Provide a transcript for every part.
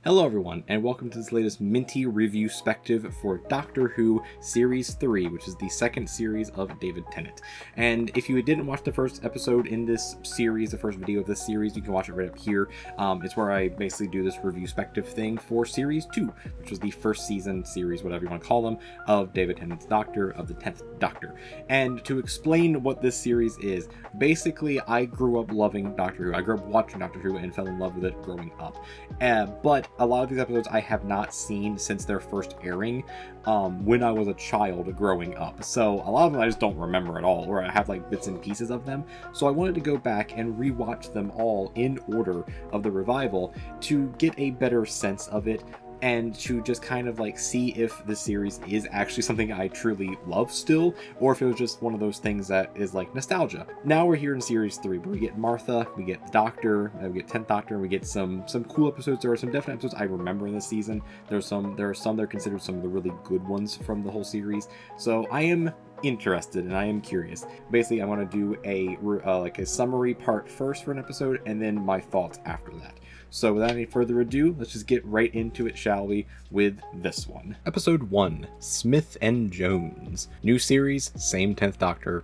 Hello everyone, and welcome to this latest Minty review spective for Doctor Who Series 3, which is the second series of David Tennant. And if you didn't watch the first episode in this series, the first video of this series, you can watch it right up here. It's where I basically do this review spective thing for Series 2, which was the first season series, whatever you want to call them, of David Tennant's Doctor, of the 10th Doctor. And to explain what this series is, basically I grew up loving Doctor Who. I grew up watching Doctor Who and fell in love with it growing up. But a lot of these episodes I have not seen since their first airing when I was a child growing up. So a lot of them I just don't remember at all, or I have like bits and pieces of them. So I wanted to go back and rewatch them all in order of the revival to get a better sense of it, and to just kind of like see if the series is actually something I truly love still, or if it was just one of those things that is like nostalgia. Now we're here in Series 3, where we get Martha, we get the Doctor, and we get 10th Doctor, and we get some cool episodes. There are some definite episodes I remember in this season. There are some that are considered some of the really good ones from the whole series. So I am interested and I am curious. Basically, I want to do a summary part first for an episode, and then my thoughts after that. So without any further ado, let's just get right into it, shall we, with this one. Episode 1, Smith and Jones. New series, same 10th Doctor.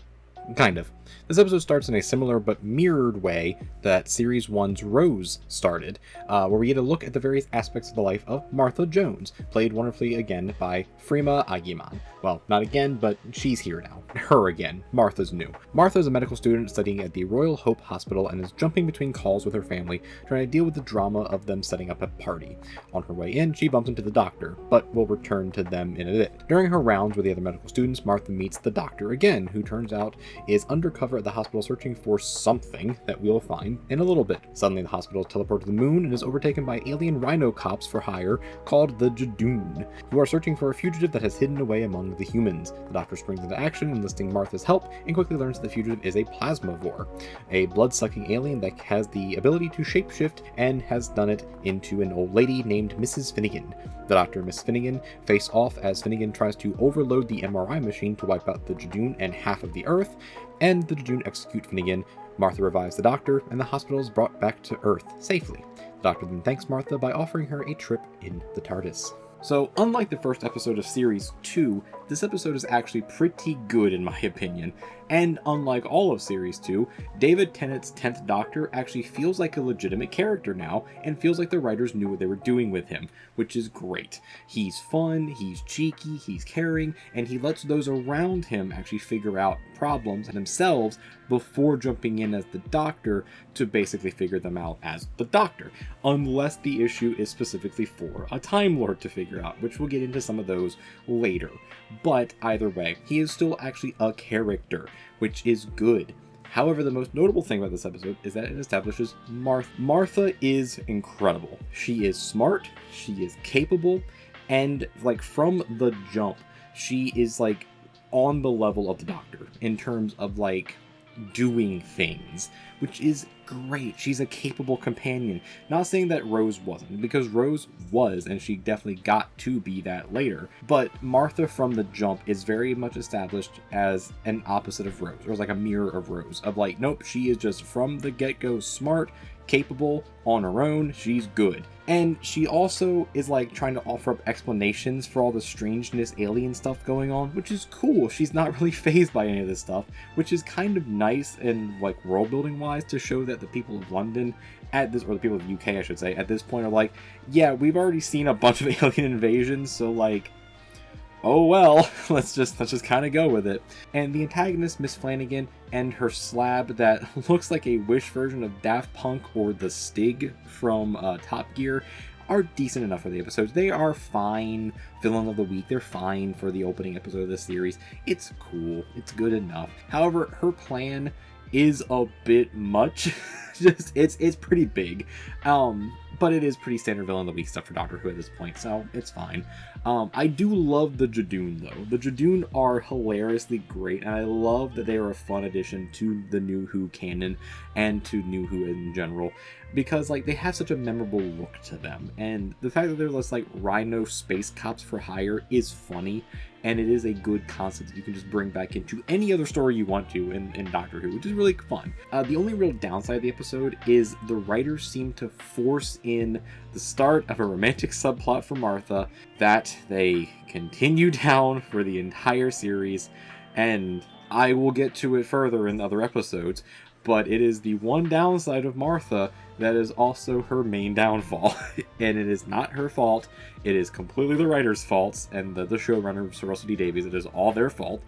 Kind of. This episode starts in a similar but mirrored way that Series 1's Rose started, where we get a look at the various aspects of the life of Martha Jones, played wonderfully again by Freema Agyeman. Well, not again, but she's here now. Her again. Martha's new. Martha is a medical student studying at the Royal Hope Hospital and is jumping between calls with her family, trying to deal with the drama of them setting up a party. On her way in, she bumps into the Doctor, but we'll return to them in a bit. During her rounds with the other medical students, Martha meets the Doctor again, who turns out is undercover at the hospital searching for something that we'll find in a little bit. Suddenly the hospital is teleported to the moon and is overtaken by alien rhino cops for hire called the Judoon, who are searching for a fugitive that has hidden away among the humans. The Doctor springs into action, enlisting Martha's help, and quickly learns the fugitive is a plasmavore, a blood-sucking alien that has the ability to shapeshift and has done it into an old lady named Mrs. Finnegan. The Doctor and Miss Finnegan face off as Finnegan tries to overload the MRI machine to wipe out the Judoon and half of the Earth, and the Judoon execute Finnegan. Martha revives the Doctor, and the hospital is brought back to Earth safely. The Doctor then thanks Martha by offering her a trip in the TARDIS. So, unlike the first episode of Series 2, this episode is actually pretty good in my opinion. And unlike all of Series 2, David Tennant's 10th Doctor actually feels like a legitimate character now, and feels like the writers knew what they were doing with him, which is great. He's fun, he's cheeky, he's caring, and he lets those around him actually figure out problems themselves before jumping in as the Doctor to basically figure them out as the Doctor, unless the issue is specifically for a Time Lord to figure out, which we'll get into some of those later. But either way, he is still actually a character, which is good. However, the most notable thing about this episode is that it establishes Martha. Martha is incredible. She is smart, she is capable, and like from the jump, she is like on the level of the Doctor in terms of like doing things, which is great. She's a capable companion. Not saying that Rose wasn't, because Rose was, and she definitely got to be that later. But Martha from the jump is very much established as an opposite of Rose, or as like a mirror of Rose, of like, nope, she is just from the get-go smart, capable, on her own, she's good. And she also is like trying to offer up explanations for all the strangeness, alien stuff going on, which is cool. She's not really fazed by any of this stuff, which is kind of nice and like world building wise to show that the people of London at this, or the people of UK I should say, at this point are like, yeah, we've already seen a bunch of alien invasions, so like, oh well, let's just kind of go with it. And the antagonist, Miss Flanagan, and her slab that looks like a Wish version of Daft Punk or the Stig from Top Gear, are decent enough for the episodes. They are fine. Villain of the week, they're fine for the opening episode of this series. It's cool. It's good enough. However, her plan is a bit much. It's pretty big. But it is pretty standard villain of the week stuff for Doctor Who at this point, so it's fine. I do love the Judoon though. The Judoon are hilariously great, and I love that they are a fun addition to the New Who canon and to New Who in general. because like they have such a memorable look to them, and the fact that they're just like rhino space cops for hire is funny, and it is a good concept that you can just bring back into any other story you want to in Doctor Who, which is really fun. The only real downside of the episode is the writers seem to force in the start of a romantic subplot for Martha that they continue down for the entire series, and I will get to it further in other episodes, but it is the one downside of Martha that is also her main downfall. And it is not her fault. It is completely the writer's faults and the showrunner, Sir Russell D Davies. It is all their fault.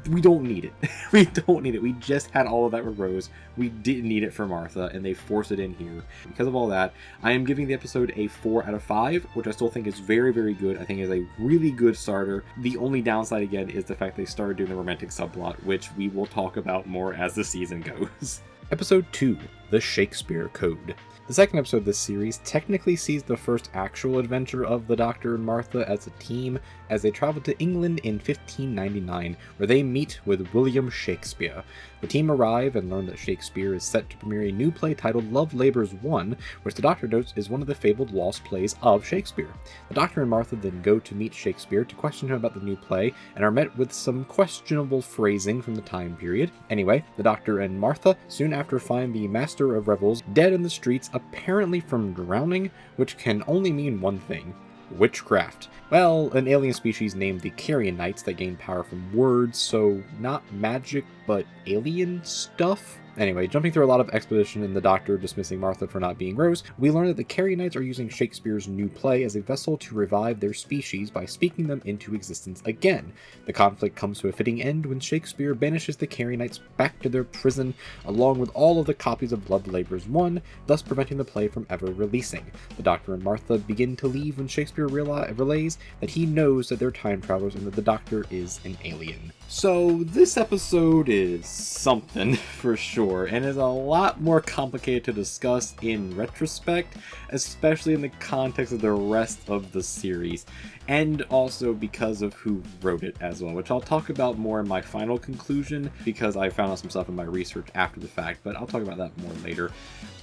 We don't need it. We don't need it. We just had all of that with Rose. We didn't need it for Martha, and they forced it in here. Because of all that, I am giving the episode a 4 out of 5, which I still think is very, very good. I think is a really good starter. The only downside, again, is the fact they started doing the romantic subplot, which we will talk about more as the season goes. Episode 2, The Shakespeare Code. The second episode of this series technically sees the first actual adventure of the Doctor and Martha as a team as they travel to England in 1599, where they meet with William Shakespeare. The team arrive and learn that Shakespeare is set to premiere a new play titled Love Labours Won, which the Doctor notes is one of the fabled lost plays of Shakespeare. The Doctor and Martha then go to meet Shakespeare to question him about the new play, and are met with some questionable phrasing from the time period. Anyway, the Doctor and Martha soon after find the Master of Revels dead in the streets, apparently from drowning, which can only mean one thing: witchcraft. Well, an alien species named the Carianites that gain power from words, so not magic, but alien stuff? Anyway, jumping through a lot of exposition and the Doctor dismissing Martha for not being Rose, we learn that the Carianites are using Shakespeare's new play as a vessel to revive their species by speaking them into existence again. The conflict comes to a fitting end when Shakespeare banishes the Carianites back to their prison, along with all of the copies of Love Labours Won, thus preventing the play from ever releasing. The Doctor and Martha begin to leave when Shakespeare relays that he knows that they're time travelers and that the Doctor is an alien. So this episode is something for sure, and is a lot more complicated to discuss in retrospect, especially in the context of the rest of the series, and also because of who wrote it as well, which I'll talk about more in my final conclusion, because I found out some stuff in my research after the fact, but I'll talk about that more later.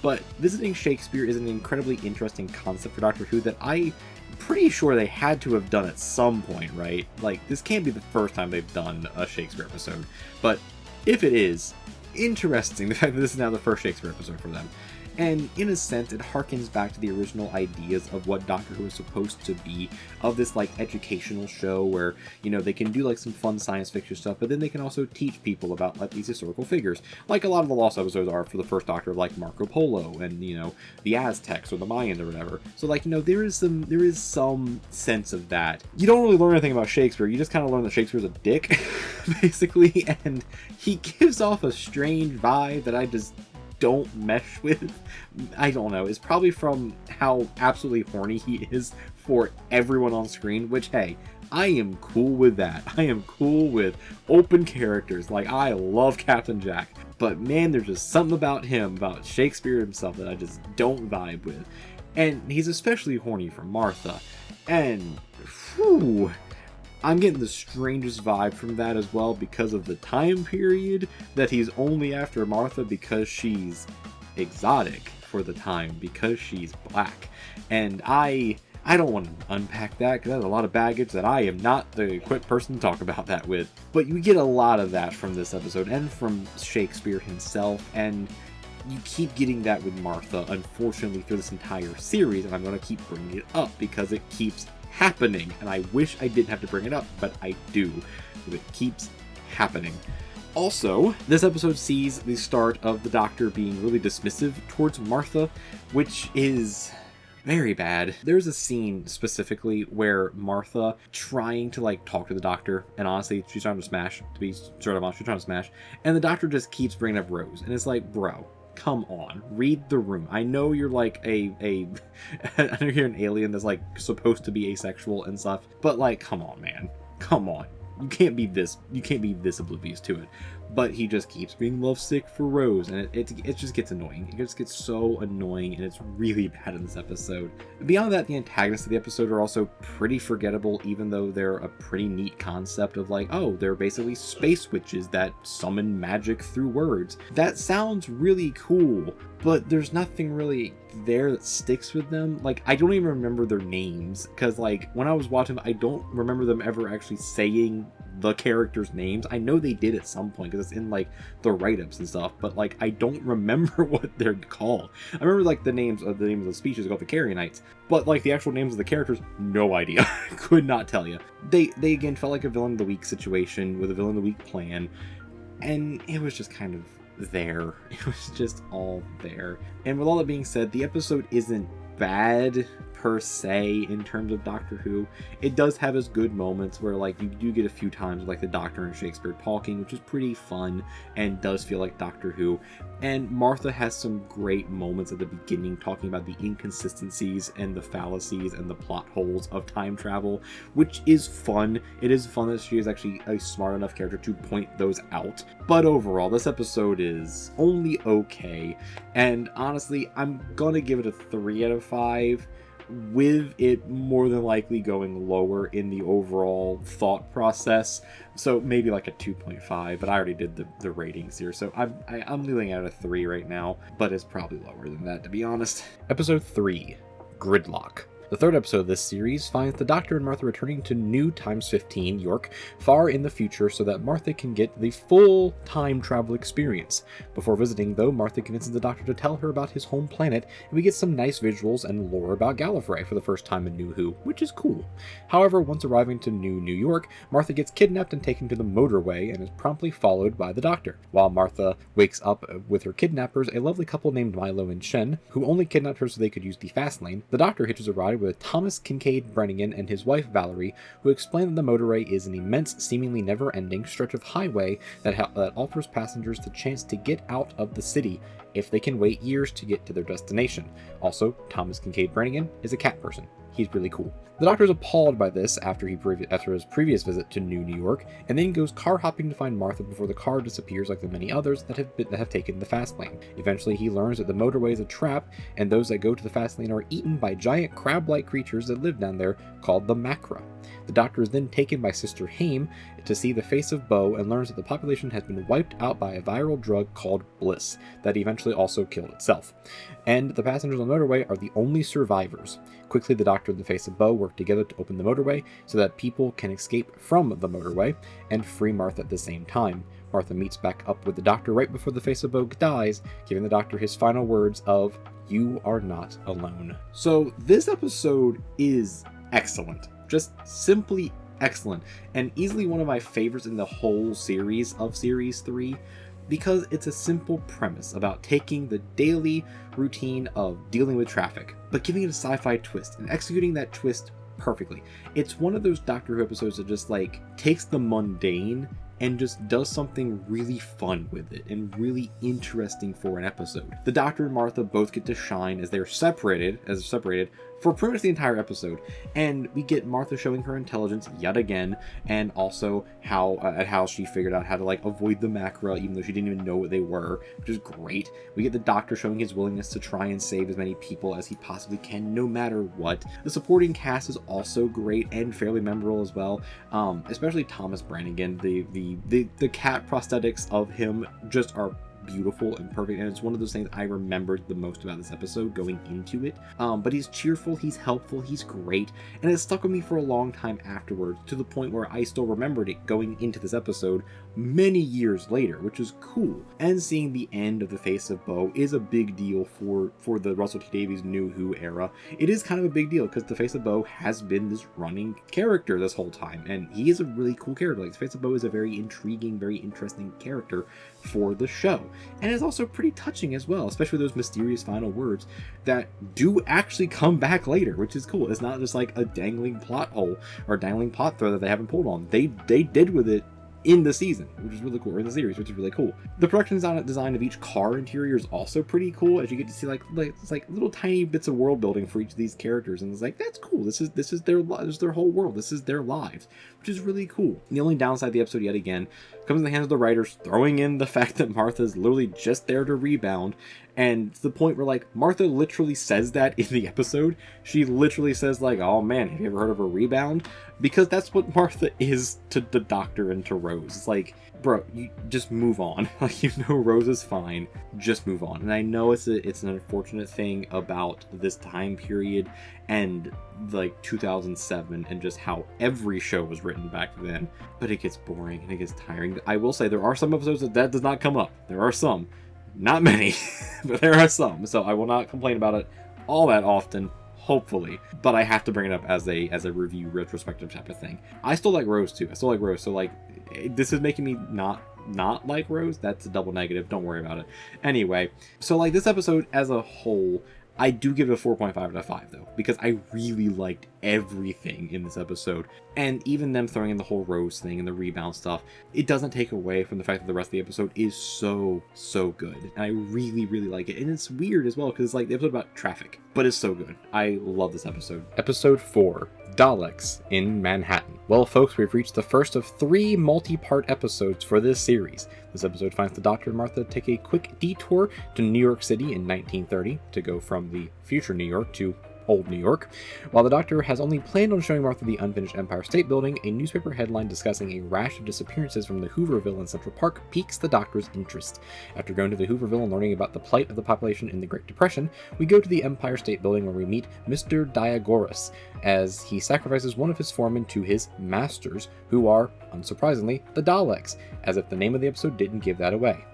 But visiting Shakespeare is an incredibly interesting concept for Doctor Who that I'm pretty sure they had to have done at some point, right? Like, this can't be the first time they've done a Shakespeare episode, but if it is, interesting the fact that this is now the first Shakespeare episode for them. And in a sense, it harkens back to the original ideas of what Doctor Who is supposed to be, of this like educational show where, you know, they can do like some fun science fiction stuff, but then they can also teach people about like these historical figures, like a lot of the Lost episodes are for the first Doctor, of like Marco Polo and, you know, the Aztecs or the Mayans or whatever. So like, you know, there is some sense of that. You don't really learn anything about Shakespeare, you just kind of learn that Shakespeare's a dick, basically, and he gives off a strange vibe that I just don't mesh with. I don't know, it's probably from how absolutely horny he is for everyone on screen, which, hey, I am cool with that. I am cool with open characters. Like, I love Captain Jack, but man, there's just something about him, about Shakespeare himself, that I just don't vibe with. And he's especially horny for Martha, and whew, I'm getting the strangest vibe from that as well, because of the time period, that he's only after Martha because she's exotic for the time, because she's black. And I don't want to unpack that, because that's a lot of baggage that I am not the equipped person to talk about that with. But you get a lot of that from this episode, and from Shakespeare himself, and you keep getting that with Martha, unfortunately, through this entire series, and I'm going to keep bringing it up because it keeps happening, and I wish I didn't have to bring it up, but I do. It keeps happening. Also, this episode sees the start of the Doctor being really dismissive towards Martha, which is very bad. There's a scene specifically where Martha trying to like talk to the Doctor, and honestly, she's trying to smash, to be sort of honest, she's trying to smash, and the Doctor just keeps bringing up Rose, and it's like, bro, come on, read the room. I know you're like I know you're an alien that's like supposed to be asexual and stuff, but like, come on, man, come on. You can't be this oblivious to it. but he just keeps being lovesick for Rose, and it just gets annoying. It just gets so annoying, and it's really bad in this episode. Beyond that, the antagonists of the episode are also pretty forgettable, even though they're a pretty neat concept of like, oh, they're basically space witches that summon magic through words. That sounds really cool, but there's nothing really there that sticks with them. Like, I don't even remember their names, because like when I was watching, I don't remember them ever actually saying the characters' names. I know they did at some point because it's in like the write-ups and stuff, but like I don't remember what they're called. I remember like the names of the speeches called the Carrionites, but like the actual names of the characters, no idea. Could not tell you. They again felt like a villain of the week situation with a villain of the week plan, and it was just kind of there. It was just all there. And with all that being said, the episode isn't bad per se in terms of Doctor Who. It does have its good moments where like you do get a few times like the Doctor and Shakespeare talking, which is pretty fun and does feel like Doctor Who. And Martha has some great moments at the beginning talking about the inconsistencies and the fallacies and the plot holes of time travel, which is fun. It is fun that she is actually a smart enough character to point those out. But overall, this episode is only okay. And honestly, I'm gonna give it a 3 out of 5. With it more than likely going lower in the overall thought process. So maybe like a 2.5, but I already did the ratings here. So I'm leaving out a 3 right now, but it's probably lower than that, to be honest. Episode 3, Gridlock. The third episode of this series finds the Doctor and Martha returning to New Times 15, York, far in the future so that Martha can get the full time travel experience. Before visiting, though, Martha convinces the Doctor to tell her about his home planet, and we get some nice visuals and lore about Gallifrey for the first time in New Who, which is cool. However, once arriving to New York, Martha gets kidnapped and taken to the motorway and is promptly followed by the Doctor. While Martha wakes up with her kidnappers, a lovely couple named Milo and Shen, who only kidnapped her so they could use the fast lane, the Doctor hitches a ride with Thomas Kincaid Brannigan and his wife Valerie, who explain that the motorway is an immense, seemingly never-ending stretch of highway that offers passengers the chance to get out of the city if they can wait years to get to their destination. Also, Thomas Kincaid Brannigan is a cat person. He's really cool. The Doctor is appalled by this after his previous visit to New York, and then goes car hopping to find Martha before the car disappears like the many others that have taken the fast lane. Eventually, he learns that the motorway is a trap, and those that go to the fast lane are eaten by giant crab-like creatures that live down there called the Macra. The Doctor is then taken by Sister Haim to see the face of Bo and learns that the population has been wiped out by a viral drug called Bliss that eventually also killed itself. And the passengers on the motorway are the only survivors. Quickly, the Doctor and the face of Bo work together to open the motorway so that people can escape from the motorway and free Martha at the same time. Martha meets back up with the Doctor right before the face of Bo dies, giving the Doctor his final words of, "You are not alone." So this episode is excellent. Just simply excellent, and easily one of my favorites in the whole series of Series 3, because it's a simple premise about taking the daily routine of dealing with traffic, but giving it a sci-fi twist and executing that twist perfectly. It's one of those Doctor Who episodes that just like takes the mundane and just does something really fun with it and really interesting for an episode. The Doctor and Martha both get to shine as they're separated for pretty much the entire episode, and we get Martha showing her intelligence yet again, and also how she figured out how to like avoid the Macra even though she didn't even know what they were, which is great. We get the Doctor showing his willingness to try and save as many people as he possibly can no matter what. The supporting cast is also great and fairly memorable as well, especially Thomas Brannigan. The cat prosthetics of him just are beautiful and perfect, and it's one of those things I remembered the most about this episode going into it. But he's cheerful, he's helpful, he's great, and it stuck with me for a long time afterwards, to the point where I still remembered it going into this episode many years later, which is cool. And seeing the end of the face of Bo is a big deal for the Russell T Davies New Who era. It is kind of a big deal because the face of Bo has been this running character this whole time, and he is a really cool character. Like, the face of Bo is a very intriguing, very interesting character for the show, and it's also pretty touching as well, especially those mysterious final words that do actually come back later, which is cool. It's not just like a dangling plot hole or dangling plot thread that they haven't pulled on. They did with it in the season, which is really cool, or in the series, which is really cool. The production design of each car interior is also pretty cool, as you get to see like it's like little tiny bits of world building for each of these characters, and it's like, that's cool. This is their whole world. This is their lives, which is really cool. The only downside of the episode yet again comes in the hands of the writers, throwing in the fact that Martha's literally just there to rebound. And to the point where, like, Martha literally says that in the episode. She literally says, like, oh man, have you ever heard of a rebound? Because that's what Martha is to the Doctor and to Rose. It's like, bro, you just move on. Like, you know Rose is fine. Just move on. And I know it's an unfortunate thing about this time period and, like, 2007 and just how every show was written back then. But it gets boring and it gets tiring. I will say there are some episodes that does not come up. There are some. Not many, but there are some, so I will not complain about it all that often, hopefully, but I have to bring it up as a review retrospective type of thing. I still like Rose too. I still like Rose, so like, this is making me not like Rose. That's a double negative. Don't worry about it. Anyway, so like this episode as a whole, I do give it a 4.5 out of 5 though, because I really liked everything in this episode. And even them throwing in the whole Rose thing and the rebound stuff, it doesn't take away from the fact that the rest of the episode is so good. And I really like it. And it's weird as well, because it's like the episode about traffic, but it's so good. I love this episode. Episode 4, Daleks in Manhattan. Well, folks, we've reached the first of 3 multi-part episodes for this series. This episode finds the Doctor and Martha take a quick detour to New York City in 1930 to go from the future New York to old New York. While the Doctor has only planned on showing Martha the unfinished Empire State Building, a newspaper headline discussing a rash of disappearances from the Hooverville in Central Park piques the Doctor's interest. After going to the Hooverville and learning about the plight of the population in the Great Depression, we go to the Empire State Building where we meet Mr. Diagoras, as he sacrifices one of his foremen to his masters, who are, unsurprisingly, the Daleks, as if the name of the episode didn't give that away.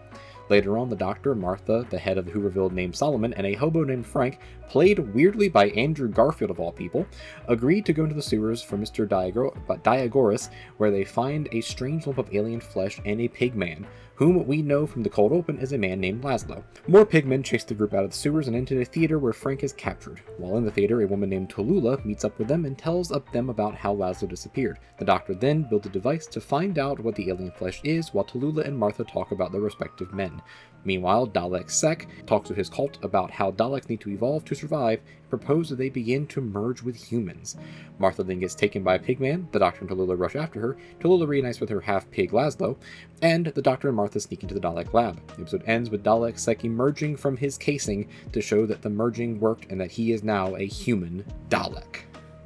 Later on, the Doctor, Martha, the head of the Hooverville named Solomon, and a hobo named Frank, played weirdly by Andrew Garfield of all people, agreed to go into the sewers for Mr. Diagoras, where they find a strange lump of alien flesh and a pigman, whom we know from the cold open is a man named Laszlo. More pigmen chase the group out of the sewers and into a theater where Frank is captured. While in the theater, a woman named Tallulah meets up with them and tells them about how Laszlo disappeared. The Doctor then builds a device to find out what the alien flesh is, while Tallulah and Martha talk about their respective men. Meanwhile, Dalek Sek talks to his cult about how Daleks need to evolve to survive and propose that they begin to merge with humans. Martha then gets taken by a pigman, the Doctor and Tallulah rush after her, Tallulah reunites with her half-pig Laszlo, and the Doctor and Martha sneak into the Dalek lab. The episode ends with Dalek Sek emerging from his casing to show that the merging worked and that he is now a human Dalek.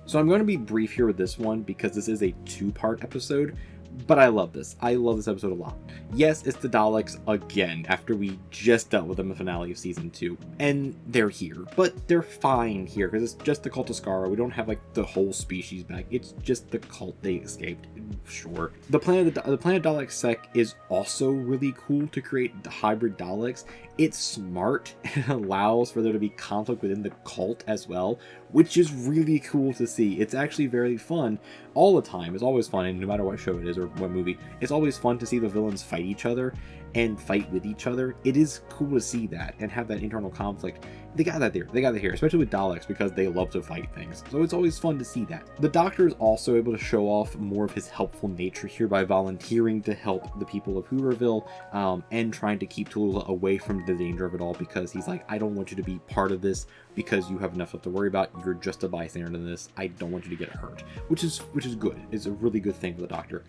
So I'm going to be brief here with this one because this is a 2-part episode, but I love this. I love this episode a lot. Yes, it's the Daleks again, after we just dealt with them in the finale of Season 2. And they're here. But they're fine here, because it's just the cult of Skara. We don't have, like, the whole species back. It's just the cult they escaped. Sure. The planet Dalek Sek is also really cool to create the hybrid Daleks. It's smart and allows for there to be conflict within the cult as well, which is really cool to see. It's actually very fun all the time. It's always fun, and no matter what show it is or what movie, it's always fun to see the villains fight each other and fight with each other. It is cool to see that and have that internal conflict. They got that there. They got it here, especially with Daleks, because they love to fight things. So it's always fun to see that. The Doctor is also able to show off more of his helpful nature here by volunteering to help the people of Hooverville and trying to keep Tallulah away from the danger of it all, because he's like, I don't want you to be part of this because you have enough stuff to worry about. You're just a bystander to this. I don't want you to get hurt, which is good. It's a really good thing for the Doctor.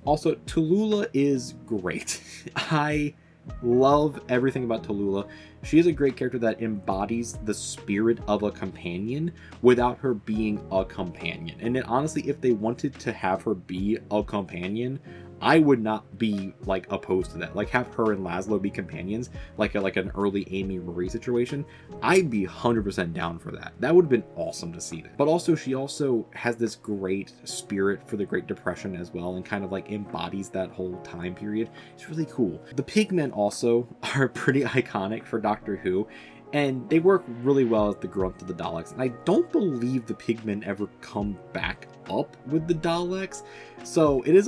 Also, Tallulah is great. I love everything about Tallulah. She is a great character that embodies the spirit of a companion without her being a companion. And then, honestly, if they wanted to have her be a companion, I would not be, like, opposed to that. Like, have her and Laszlo be companions, like an early Amy Rory situation. I'd be 100% down for that. That would have been awesome to see that. But also, she also has this great spirit for the Great Depression as well, and kind of, like, embodies that whole time period. It's really cool. The pigmen also are pretty iconic for Doctor Who. And they work really well as the grunt of the Daleks. And I don't believe the pigmen ever come back up with the Daleks. So it is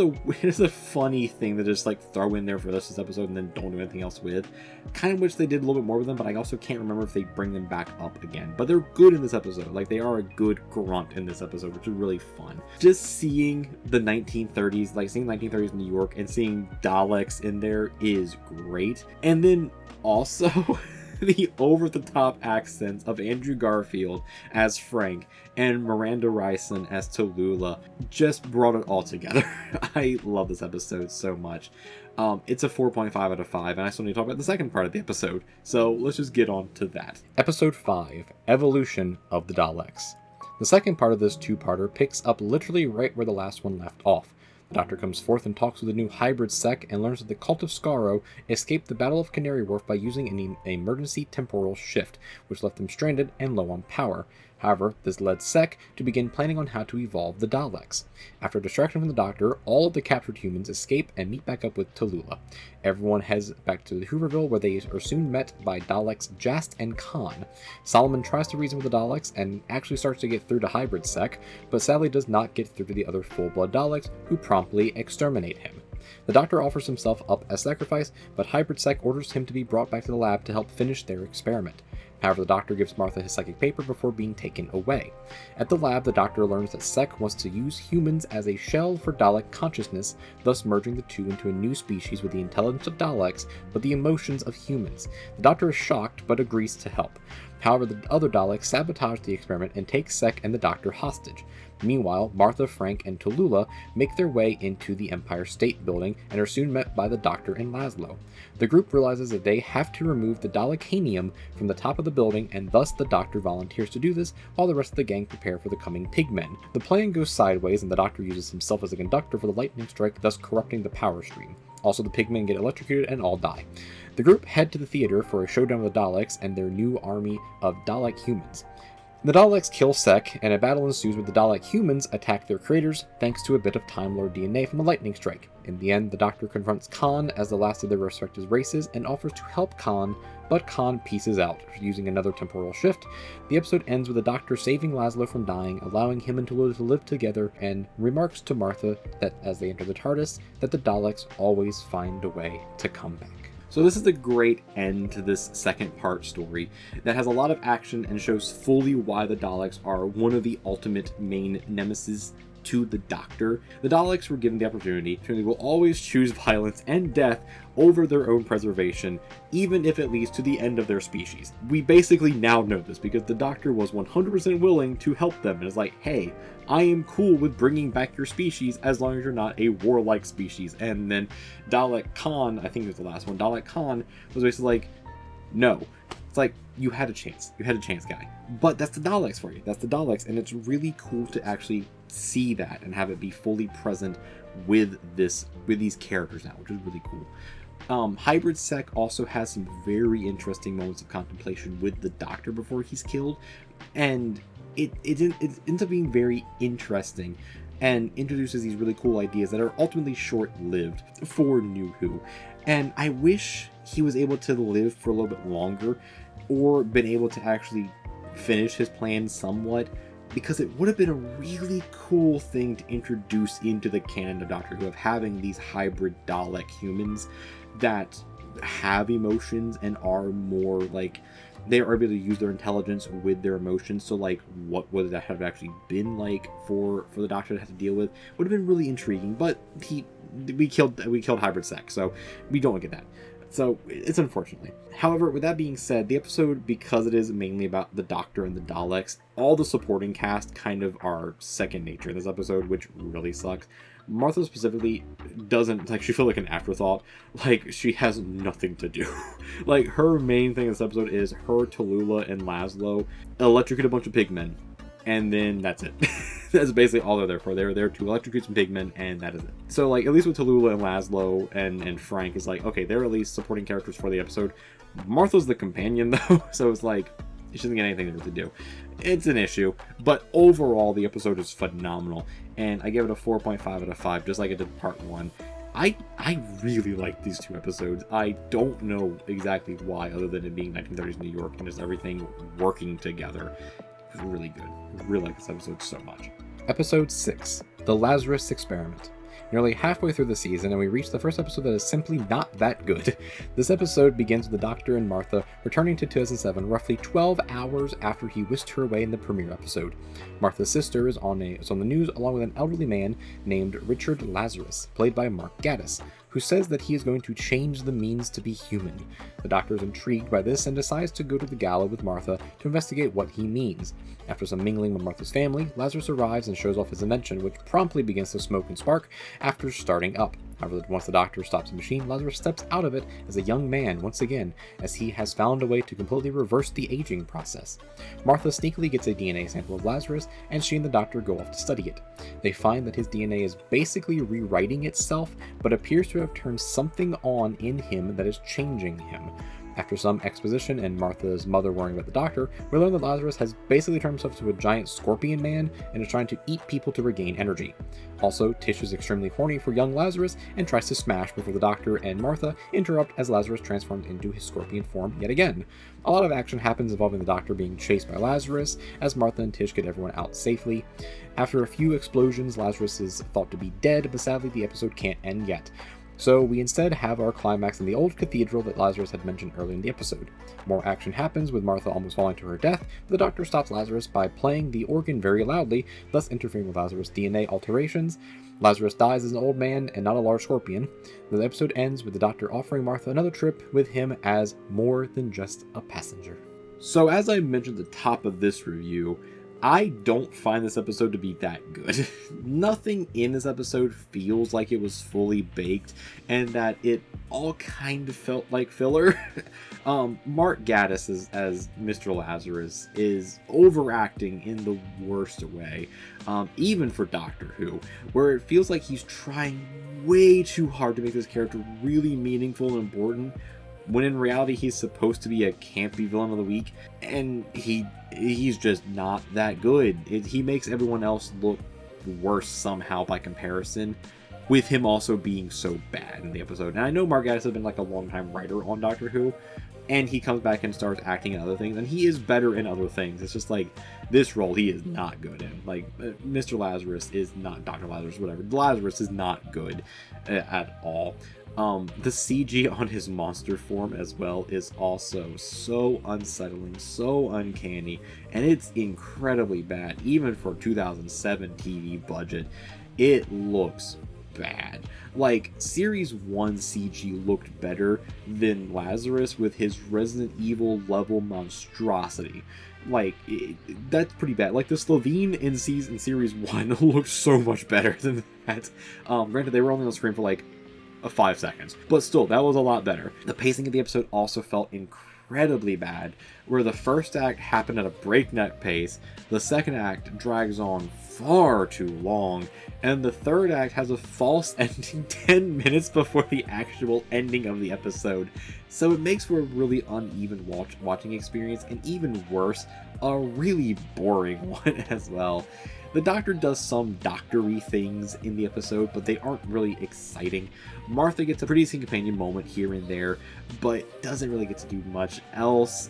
a funny thing to just like throw in there for this episode and then don't do anything else with. Kind of wish they did a little bit more with them, but I also can't remember if they bring them back up again. But they're good in this episode. Like, they are a good grunt in this episode, which is really fun. Just seeing the 1930s, like seeing 1930s New York and seeing Daleks in there is great. And then also the over-the-top accents of Andrew Garfield as Frank and Miranda Rison as Tallulah just brought it all together. I love this episode so much. It's a 4.5 out of 5, and I still need to talk about the second part of the episode, so let's just get on to that. Episode 5, Evolution of the Daleks. The second part of this two-parter picks up literally right where the last one left off. The Doctor comes forth and talks with a new hybrid sec and learns that the Cult of Skaro escaped the Battle of Canary Wharf by using an emergency temporal shift, which left them stranded and low on power. However, this led Sec to begin planning on how to evolve the Daleks. After a distraction from the Doctor, all of the captured humans escape and meet back up with Tallulah. Everyone heads back to Hooverville, where they are soon met by Daleks Jast and Khan. Solomon tries to reason with the Daleks and actually starts to get through to Hybrid Sec, but sadly does not get through to the other full-blood Daleks, who promptly exterminate him. The Doctor offers himself up as sacrifice, but Hybrid Sec orders him to be brought back to the lab to help finish their experiment. However, the Doctor gives Martha his psychic paper before being taken away. At the lab, the Doctor learns that Sec wants to use humans as a shell for Dalek consciousness, thus merging the two into a new species with the intelligence of Daleks, but the emotions of humans. The Doctor is shocked, but agrees to help. However, the other Daleks sabotage the experiment and take Sec and the Doctor hostage. Meanwhile, Martha, Frank, and Tallulah make their way into the Empire State Building and are soon met by the Doctor and Laszlo. The group realizes that they have to remove the Dalekanium from the top of the building, and thus the Doctor volunteers to do this while the rest of the gang prepare for the coming pigmen. The plan goes sideways, and the Doctor uses himself as a conductor for the lightning strike, thus corrupting the power stream. Also, the pigmen get electrocuted and all die. The group head to the theater for a showdown with the Daleks and their new army of Dalek humans. The Daleks kill Sec, and a battle ensues where the Dalek humans attack their creators, thanks to a bit of Time Lord DNA from a lightning strike. In the end, the Doctor confronts Khan as the last of their respective races and offers to help Khan, but Khan pieces out, using another temporal shift. The episode ends with the Doctor saving Laszlo from dying, allowing him and Tallulah to live together, and remarks to Martha that as they enter the TARDIS, that the Daleks always find a way to come back. So this is a great end to this second part story that has a lot of action and shows fully why the Daleks are one of the ultimate main nemesis to the Doctor. The Daleks were given the opportunity, and they will always choose violence and death over their own preservation, even if it leads to the end of their species. We basically now know this because the Doctor was 100% willing to help them and is like, hey, I am cool with bringing back your species as long as you're not a warlike species. And then Dalek Khan, I think it was the last one, Dalek Khan was basically like, no. It's like, you had a chance. You had a chance, guy. But that's the Daleks for you. That's the Daleks, and it's really cool to actually see that and have it be fully present with these characters now, which is really cool. Hybrid Sec also has some very interesting moments of contemplation with the Doctor before he's killed, and it ends up being very interesting and introduces these really cool ideas that are ultimately short-lived for New Who. And I wish he was able to live for a little bit longer or been able to actually finish his plan somewhat, because it would have been a really cool thing to introduce into the canon of Doctor Who, of having these hybrid Dalek humans that have emotions and are more like, they are able to use their intelligence with their emotions. So like, what would that have actually been like for the Doctor to have to deal with? Would have been really intriguing, but we killed Hybrid Sec, so we don't get that. So it's unfortunately. However, with that being said, the episode, because it is mainly about the Doctor and the Daleks, all the supporting cast kind of are second nature in this episode, which really sucks. Martha specifically doesn't, like, she feels like an afterthought. Like, she has nothing to do. Like, her main thing in this episode is her, Tallulah, and Laszlo electrocute a bunch of pigmen, and then that's it. That's basically all they're there for. They're there to electrocute some pigmen, and that is it. So, like, at least with Tallulah and Laszlo and Frank, is like, okay, they're at least supporting characters for the episode. Martha's the companion, though, so it's like, she doesn't get anything to do. It's an issue, but overall, the episode is phenomenal, and I give it a 4.5 out of 5, just like I did part 1. I really like these 2 episodes. I don't know exactly why, other than it being 1930s New York and just everything working together. It was really good. I really like this episode so much. Episode 6, The Lazarus Experiment. Nearly halfway through the season, and we reach the first episode that is simply not that good. This episode begins with the Doctor and Martha returning to 2007 roughly 12 hours after he whisked her away in the premiere episode. Martha's sister is on the news along with an elderly man named Richard Lazarus, played by Mark Gatiss, who says that he is going to change the means to be human. The Doctor is intrigued by this and decides to go to the gala with Martha to investigate what he means. After some mingling with Martha's family, Lazarus arrives and shows off his invention, which promptly begins to smoke and spark after starting up. However, once the Doctor stops the machine, Lazarus steps out of it as a young man once again, as he has found a way to completely reverse the aging process. Martha sneakily gets a DNA sample of Lazarus, and she and the Doctor go off to study it. They find that his DNA is basically rewriting itself, but appears to have turned something on in him that is changing him. After some exposition and Martha's mother worrying about the Doctor, we learn that Lazarus has basically turned himself into a giant scorpion man and is trying to eat people to regain energy. Also, Tish is extremely horny for young Lazarus and tries to smash before the Doctor and Martha interrupt as Lazarus transforms into his scorpion form yet again. A lot of action happens involving the Doctor being chased by Lazarus as Martha and Tish get everyone out safely. After a few explosions, Lazarus is thought to be dead, but sadly the episode can't end yet. So we instead have our climax in the old cathedral that Lazarus had mentioned earlier in the episode. More action happens with Martha almost falling to her death, but the Doctor stops Lazarus by playing the organ very loudly, thus interfering with Lazarus' DNA alterations. Lazarus dies as an old man and not a large scorpion. The episode ends with the Doctor offering Martha another trip with him as more than just a passenger. So as I mentioned at the top of this review, I don't find this episode to be that good. Nothing in this episode feels like it was fully baked, and that it all kind of felt like filler. Mark Gatiss as Mr. Lazarus is overacting in the worst way, even for Doctor Who, where it feels like he's trying way too hard to make this character really meaningful and important, when in reality he's supposed to be a campy villain of the week, and he's just not that good. He makes everyone else look worse somehow by comparison, with him also being so bad in the episode. And I know Mark Gatiss has been like a long-time writer on Doctor Who, and he comes back and starts acting in other things, and he is better in other things. It's just like, this role he is not good in. Like, Mr. Lazarus is not, Dr. Lazarus, whatever. Lazarus is not good at all. The CG on his monster form as well is also so unsettling, so uncanny, and it's incredibly bad. Even for 2007 TV budget, it looks bad. Like, Series 1 CG looked better than Lazarus with his Resident Evil level monstrosity. Like, that's pretty bad. Like, the Slovene in Series 1 looks so much better than that. Granted, they were only on screen for like 5 seconds, but still, that was a lot better. The pacing of the episode also felt incredibly bad, where the first act happened at a breakneck pace, the second act drags on far too long, and the third act has a false ending 10 minutes before the actual ending of the episode. So it makes for a really uneven watching experience, and even worse, a really boring one as well. The Doctor does some doctor-y things in the episode, but they aren't really exciting. Martha gets a pretty decent companion moment here and there, but doesn't really get to do much else,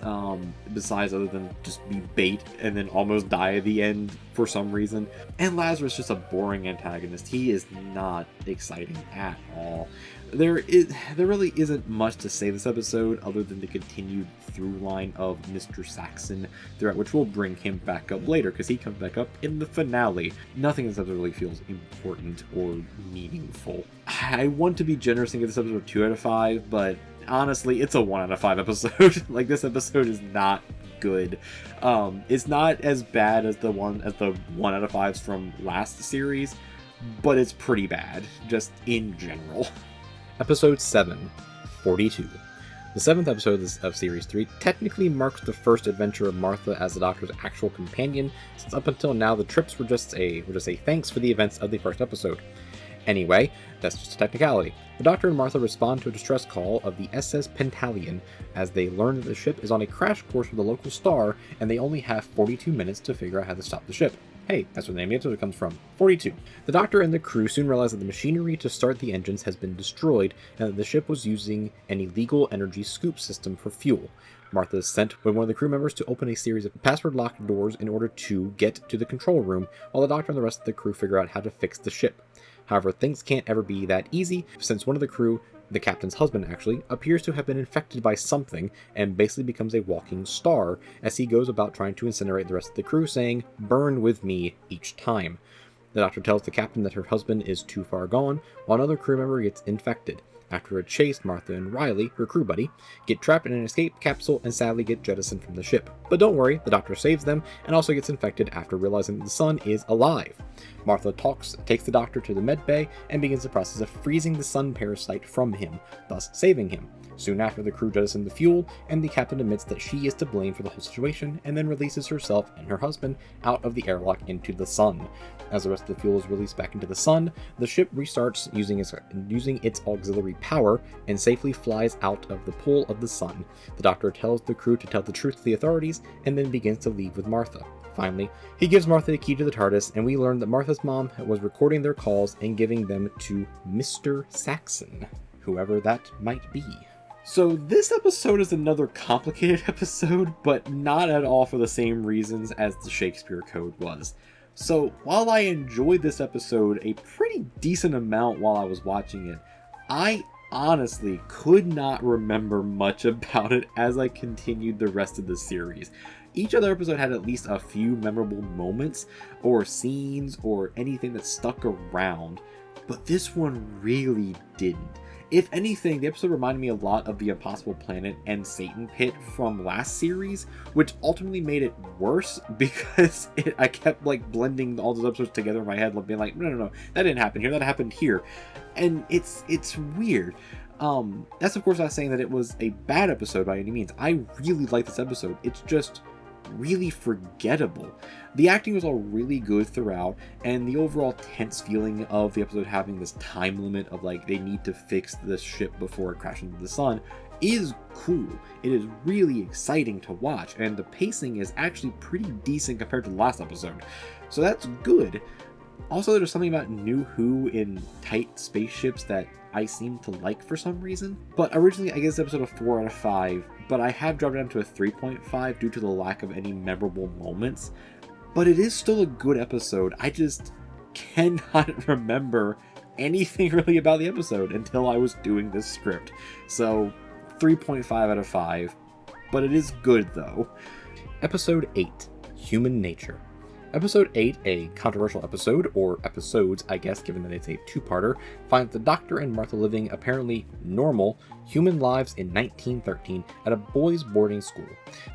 besides other than just be bait and then almost die at the end for some reason. And Lazarus is just a boring antagonist. He is not exciting at all. There really isn't much to say this episode other than the continued through line of Mr. Saxon throughout, which will bring him back up later because he comes back up in the finale. Nothing in this episode really feels important or meaningful. I want to be generous and give this episode 2 out of 5, but honestly, it's a 1 out of 5 episode. Like, this episode is not good. It's not as bad as the 1 out of 5s from last series, but it's pretty bad, just in general. Episode 7, 42. The 7th episode of Series 3 technically marks the first adventure of Martha as the Doctor's actual companion, since up until now the trips were just a thanks for the events of the first episode. Anyway, that's just a technicality. The Doctor and Martha respond to a distress call of the SS Pentalion as they learn that the ship is on a crash course with a local star and they only have 42 minutes to figure out how to stop the ship. Hey, that's where the name of the episode comes from. 42. The Doctor and the crew soon realize that the machinery to start the engines has been destroyed, and that the ship was using an illegal energy scoop system for fuel. Martha is sent with one of the crew members to open a series of password-locked doors in order to get to the control room, while the Doctor and the rest of the crew figure out how to fix the ship. However, things can't ever be that easy, since one of the crew, the captain's husband actually, appears to have been infected by something and basically becomes a walking star as he goes about trying to incinerate the rest of the crew, saying, "Burn with me," each time. The Doctor tells the captain that her husband is too far gone, while another crew member gets infected. After a chase, Martha and Riley, her crew buddy, get trapped in an escape capsule and sadly get jettisoned from the ship. But don't worry, the Doctor saves them and also gets infected after realizing that the sun is alive. Martha takes the Doctor to the med bay and begins the process of freezing the sun parasite from him, thus saving him. Soon after, the crew jettison the fuel, and the captain admits that she is to blame for the whole situation, and then releases herself and her husband out of the airlock into the sun. As the rest of the fuel is released back into the sun, the ship restarts using its auxiliary power, and safely flies out of the pull of the sun. The Doctor tells the crew to tell the truth to the authorities, and then begins to leave with Martha. Finally, he gives Martha the key to the TARDIS, and we learn that Martha's mom was recording their calls and giving them to Mr. Saxon, whoever that might be. So this episode is another complicated episode, but not at all for the same reasons as the Shakespeare Code was. So while I enjoyed this episode a pretty decent amount while I was watching it, I honestly could not remember much about it as I continued the rest of the series. Each other episode had at least a few memorable moments, or scenes, or anything that stuck around, but this one really didn't. If anything, the episode reminded me a lot of the Impossible Planet and Satan Pit from last series, which ultimately made it worse because I kept blending all those episodes together in my head, being like, no, that didn't happen here, that happened here. And it's weird. That's of course not saying that it was a bad episode by any means. I really like this episode. It's just really forgettable. The acting was all really good throughout, and the overall tense feeling of the episode having this time limit of they need to fix this ship before it crashes into the sun is cool. It is really exciting to watch, and the pacing is actually pretty decent compared to the last episode, so that's good. Also, there's something about New Who in tight spaceships that I seem to like for some reason. But originally, I gave this episode a 4 out of 5, but I have dropped it down to a 3.5 due to the lack of any memorable moments. But it is still a good episode. I just cannot remember anything really about the episode until I was doing this script. So, 3.5 out of 5. But it is good, though. Episode 8, Human Nature. Episode 8, a controversial episode, or episodes, I guess, given that it's a two-parter, finds the Doctor and Martha living apparently normal human lives in 1913 at a boys' boarding school.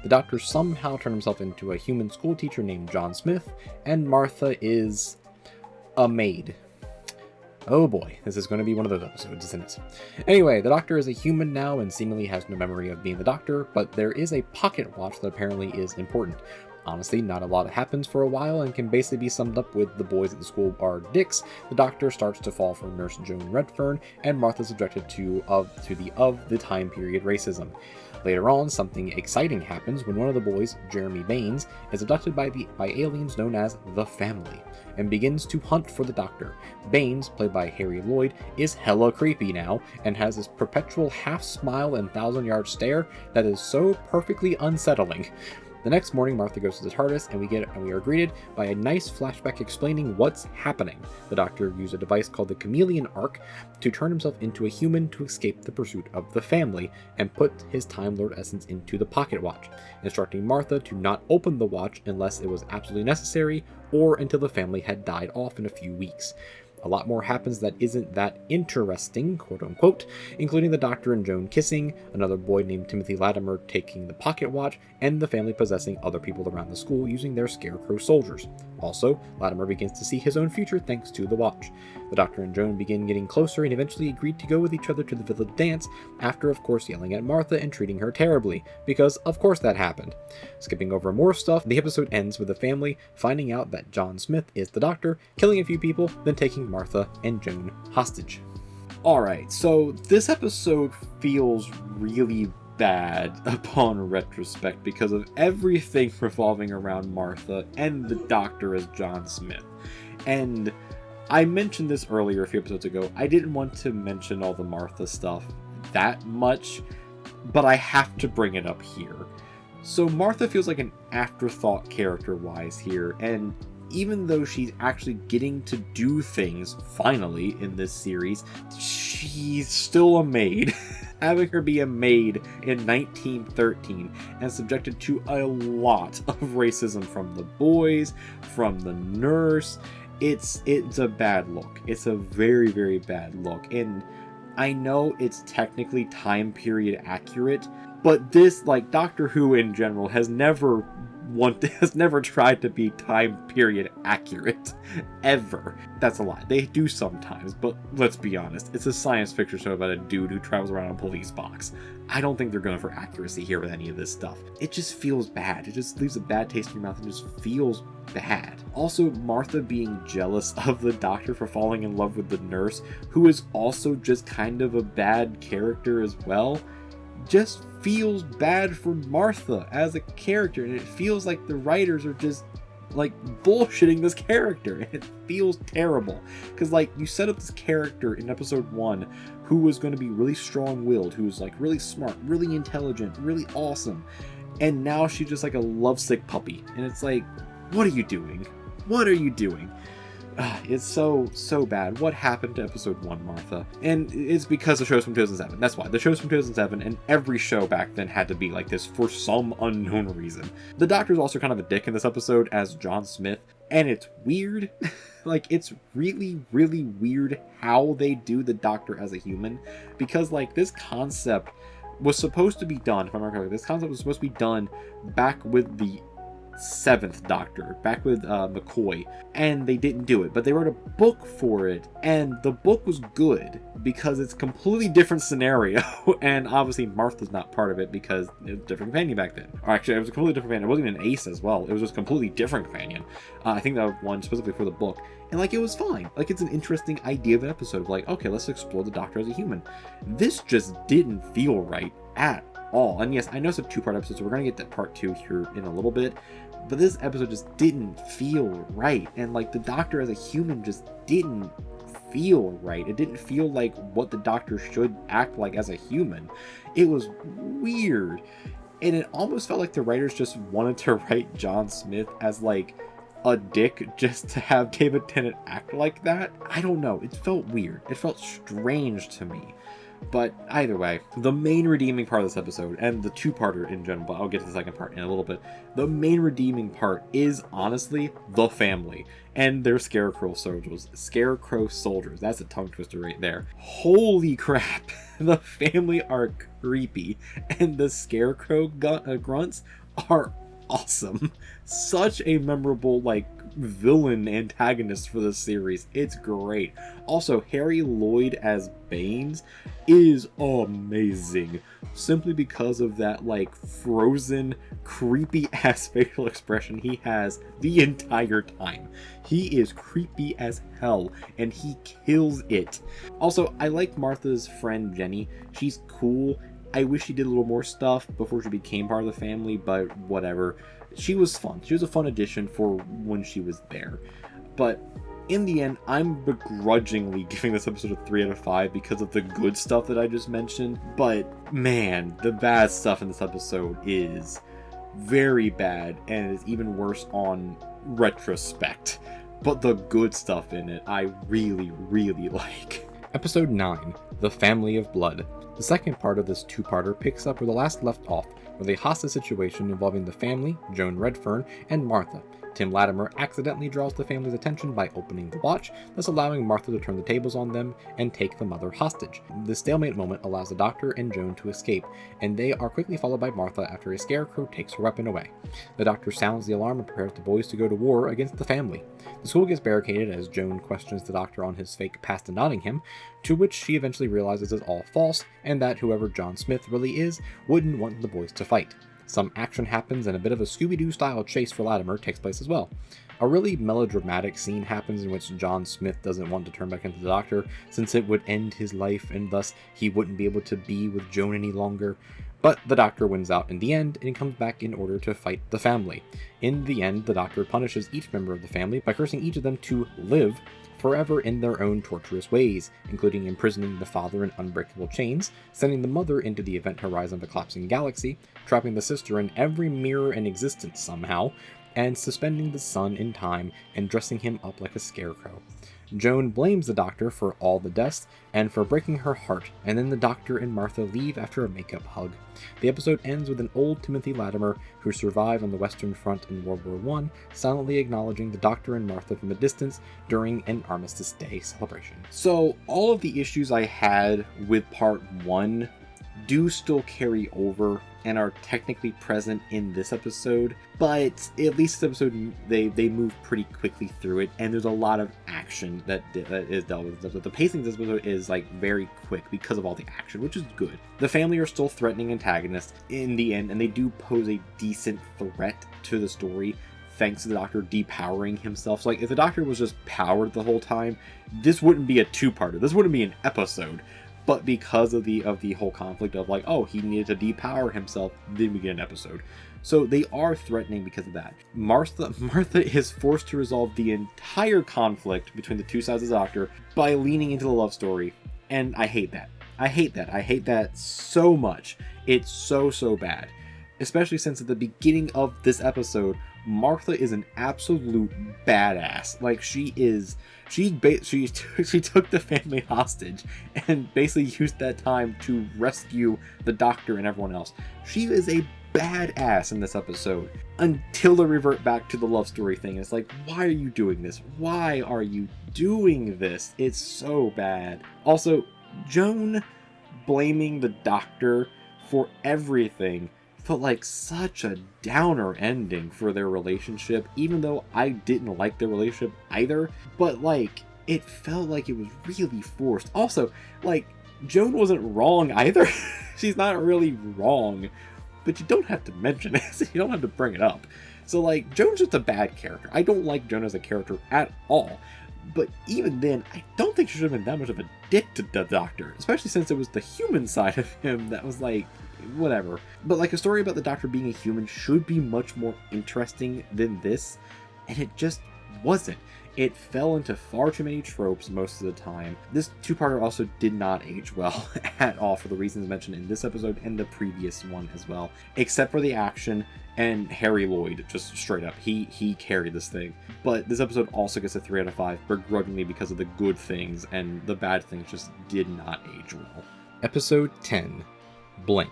The Doctor somehow turned himself into a human school teacher named John Smith, and Martha is a maid. Oh boy, this is going to be one of those episodes, isn't it? Anyway, the Doctor is a human now and seemingly has no memory of being the Doctor, but there is a pocket watch that apparently is important. Honestly, not a lot happens for a while and can basically be summed up with the boys at the school are dicks, the Doctor starts to fall for Nurse Joan Redfern, and Martha's subjected to the time period racism. Later on, something exciting happens when one of the boys, Jeremy Baines, is abducted by aliens known as the Family, and begins to hunt for the Doctor. Baines, played by Harry Lloyd, is hella creepy now, and has this perpetual half-smile and thousand-yard stare that is so perfectly unsettling. The next morning, Martha goes to the TARDIS, and we are greeted by a nice flashback explaining what's happening. The Doctor used a device called the Chameleon Arc to turn himself into a human to escape the pursuit of the Family, and put his Time Lord essence into the pocket watch, instructing Martha to not open the watch unless it was absolutely necessary, or until the Family had died off in a few weeks. A lot more happens that isn't that interesting, quote-unquote, including the Doctor and Joan kissing, another boy named Timothy Latimer taking the pocket watch, and the Family possessing other people around the school using their scarecrow soldiers. Also, Latimer begins to see his own future thanks to the watch. The Doctor and Joan begin getting closer and eventually agreed to go with each other to the village dance, after of course yelling at Martha and treating her terribly, because of course that happened. Skipping over more stuff, the episode ends with the Family finding out that John Smith is the Doctor, killing a few people, then taking Martha and Joan hostage. Alright, so this episode feels really bad upon retrospect because of everything revolving around Martha and the Doctor as John Smith. And I mentioned this earlier a few episodes ago. I didn't want to mention all the Martha stuff that much, but I have to bring it up here. So Martha feels like an afterthought character-wise here, and even though she's actually getting to do things, finally, in this series, she's still a maid. Having her be a maid in 1913 and subjected to a lot of racism from the boys, from the nurse, it's a bad look. It's a very, very bad look. And I know it's technically time period accurate, but this, like, Doctor Who in general has never tried to be time period accurate, ever. That's a lie. They do sometimes, but let's be honest, it's a science fiction show about a dude who travels around in a police box. I don't think they're going for accuracy here with any of this stuff. It just feels bad. It just leaves a bad taste in your mouth and just feels bad. Also, Martha being jealous of the Doctor for falling in love with the nurse, who is also just kind of a bad character as well, just feels bad for Martha as a character, and it feels like the writers are just like bullshitting this character, and it feels terrible because, like, you set up this character in episode 1 who was going to be really strong-willed, who was like really smart, really intelligent, really awesome, and now she's just like a lovesick puppy, and it's like, what are you doing? What are you doing? It's so bad. What happened to episode 1, Martha? And it's because the show's from 2007. That's why. The show's from 2007, and every show back then had to be like this for some unknown reason. The Doctor's also kind of a dick in this episode as John Smith, and it's weird. Like, it's really, really weird how they do the Doctor as a human, because, like, this concept was supposed to be done, if I'm not correct, this concept was supposed to be done back with the 7th Doctor, back with McCoy, and they didn't do it, but they wrote a book for it, and the book was good because it's a completely different scenario, and obviously Martha's not part of it because it was a different companion back then. Or actually, it was a completely different companion. It wasn't even an ace as well. It was just a completely different companion. I think that one specifically for the book, and like, it was fine. Like, it's an interesting idea of an episode of like, okay, let's explore the Doctor as a human. This just didn't feel right at all. And yes, I know it's a 2-part episode, so we're gonna get to part 2 here in a little bit, but this episode just didn't feel right, and like, the Doctor as a human just didn't feel right. It didn't feel like what the Doctor should act like as a human. It was weird, and it almost felt like the writers just wanted to write John Smith as like a dick just to have David Tennant act like that. I don't know, it felt weird. It felt strange to me. But either way, the main redeeming part of this episode, and the 2-parter in general, but I'll get to the second part in a little bit, the main redeeming part is honestly the family and their scarecrow soldiers. That's a tongue twister right there. Holy crap, the family are creepy, and the scarecrow grunts are awesome. Such a memorable, like, villain antagonist for this series. It's great. Also, Harry Lloyd as Baines is amazing, simply because of that, like, frozen, creepy ass facial expression he has the entire time. He is creepy as hell, and he kills it. Also, I like Martha's friend Jenny. She's cool. I wish she did a little more stuff before she became part of the family, but whatever. She was fun. She was a fun addition for when she was there. But in the end, I'm begrudgingly giving this episode a 3 out of 5 because of the good stuff that I just mentioned. But man, the bad stuff in this episode is very bad, and is even worse on retrospect. But the good stuff in it, I really, really like. Episode 9, The Family of Blood. The second part of this 2-parter picks up where the last left off, with a hostage situation involving the family, Joan Redfern, and Martha. Tim Latimer accidentally draws the family's attention by opening the watch, thus allowing Martha to turn the tables on them and take the mother hostage. This stalemate moment allows the Doctor and Joan to escape, and they are quickly followed by Martha after a scarecrow takes her weapon away. The Doctor sounds the alarm and prepares the boys to go to war against the family. The school gets barricaded as Joan questions the Doctor on his fake past in Nottingham, to which she eventually realizes is all false, and that whoever John Smith really is wouldn't want the boys to fight. Some action happens, and a bit of a Scooby-Doo style chase for Latimer takes place as well. A really melodramatic scene happens in which John Smith doesn't want to turn back into the Doctor, since it would end his life and thus he wouldn't be able to be with Joan any longer. But the Doctor wins out in the end, and he comes back in order to fight the family. In the end, the Doctor punishes each member of the family by cursing each of them to live forever in their own torturous ways, including imprisoning the father in unbreakable chains, sending the mother into the event horizon of a collapsing galaxy, trapping the sister in every mirror in existence somehow, and suspending the son in time and dressing him up like a scarecrow. Joan blames the Doctor for all the deaths and for breaking her heart, and then the Doctor and Martha leave after a makeup hug. The episode ends with an old Timothy Latimer, who survived on the Western Front in World War I, silently acknowledging the Doctor and Martha from a distance during an Armistice Day celebration. So, all of the issues I had with Part 1 do still carry over and are technically present in this episode, but at least this episode they move pretty quickly through it, and there's a lot of action that is dealt with. The pacing of this episode is like very quick because of all the action, which is good. The family are still threatening antagonists in the end, and they do pose a decent threat to the story thanks to the Doctor depowering himself. So, like, if the Doctor was just powered the whole time, this wouldn't be a two-parter. This wouldn't be an episode. But because of the whole conflict of like, oh, he needed to depower himself, then we get an episode. So they are threatening because of that. Martha is forced to resolve the entire conflict between the two sides of the Doctor by leaning into the love story. And I hate that. I hate that so much. It's so bad. Especially since at the beginning of this episode, Martha is an absolute badass. Like, she took the family hostage and basically used that time to rescue the Doctor and everyone else. She is a badass in this episode until they revert back to the love story thing. It's like, why are you doing this? Why are you doing this? It's so bad. Also, Joan blaming the Doctor for everything felt like such a downer ending for their relationship, even though I didn't like their relationship either, but like, it felt like it was really forced. Also, like, Joan wasn't wrong either. She's not really wrong, but you don't have to mention it. You don't have to bring it up. So like, Joan's just a bad character. I don't like Joan as a character at all. But even then, I don't think she should have been that much of a dick to the Doctor, especially since it was the human side of him that was like, whatever. But like, a story about the Doctor being a human should be much more interesting than this, and it just wasn't. It fell into far too many tropes most of the time. This two-parter also did not age well at all for the reasons mentioned in this episode and the previous one as well, except for the action and Harry Lloyd, just straight up. He carried this thing. But this episode also gets a 3 out of 5 begrudgingly because of the good things, and the bad things just did not age well. Episode 10, Blink.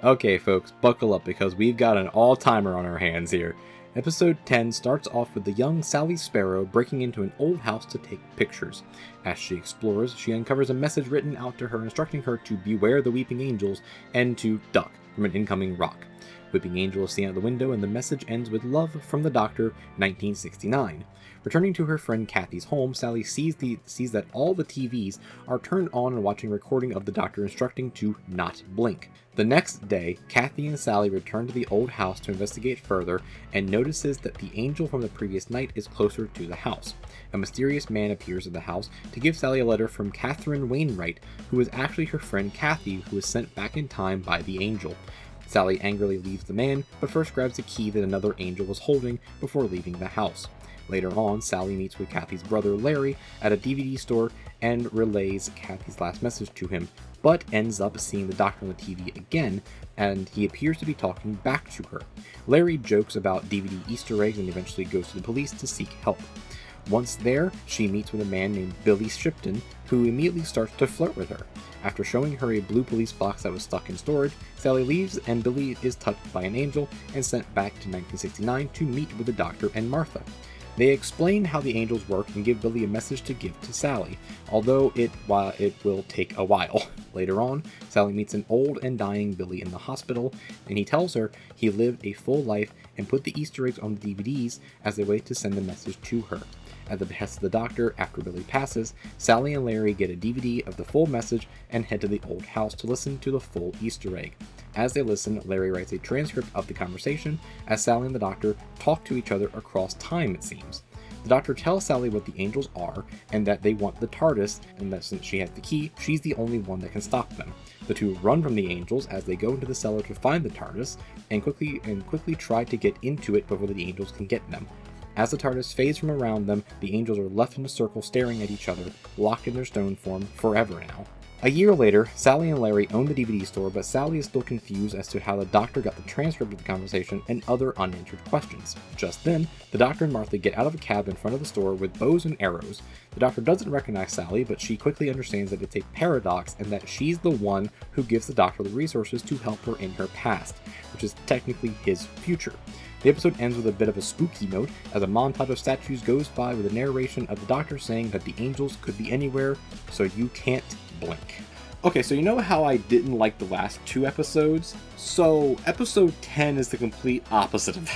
Okay folks, buckle up because we've got an all-timer on our hands here. Episode 10 starts off with the young Sally Sparrow breaking into an old house to take pictures. As she explores, she uncovers a message written out to her instructing her to beware the weeping angels and to duck from an incoming rock. Weeping Angel is seen out the window, and the message ends with love from the Doctor, 1969. Returning to her friend Kathy's home, Sally sees that all the TVs are turned on and watching a recording of the Doctor instructing to not blink. The next day, Kathy and Sally return to the old house to investigate further and notices that the angel from the previous night is closer to the house. A mysterious man appears at the house to give Sally a letter from Catherine Wainwright, who is actually her friend Kathy, who was sent back in time by the angel. Sally angrily leaves the man, but first grabs a key that another angel was holding before leaving the house. Later on, Sally meets with Kathy's brother Larry at a DVD store and relays Kathy's last message to him, but ends up seeing the Doctor on the TV again, and he appears to be talking back to her. Larry jokes about DVD Easter eggs and eventually goes to the police to seek help. Once there, she meets with a man named Billy Shipton, who immediately starts to flirt with her. After showing her a blue police box that was stuck in storage, Sally leaves and Billy is touched by an angel and sent back to 1969 to meet with the Doctor and Martha. They explain how the angels work and give Billy a message to give to Sally, although it will take a while. Later on, Sally meets an old and dying Billy in the hospital, and he tells her he lived a full life and put the Easter eggs on the DVDs as a way to send the message to her. At the behest of the Doctor, after Billy passes, Sally and Larry get a DVD of the full message and head to the old house to listen to the full Easter egg. As they listen, Larry writes a transcript of the conversation as Sally and the Doctor talk to each other across time, it seems. The Doctor tells Sally what the Angels are, and that they want the TARDIS, and that since she has the key, she's the only one that can stop them. The two run from the Angels as they go into the cellar to find the TARDIS, and quickly try to get into it before the Angels can get them. As the TARDIS fades from around them, the Angels are left in a circle staring at each other, locked in their stone form forever now. A year later, Sally and Larry own the DVD store, but Sally is still confused as to how the Doctor got the transcript of the conversation and other unanswered questions. Just then, the Doctor and Martha get out of a cab in front of the store with bows and arrows. The Doctor doesn't recognize Sally, but she quickly understands that it's a paradox and that she's the one who gives the Doctor the resources to help her in her past, which is technically his future. The episode ends with a bit of a spooky note as a montage of statues goes by with a narration of the Doctor saying that the Angels could be anywhere, so you can't blink. Okay, so you know how I didn't like the last 2 episodes? So episode 10 is the complete opposite of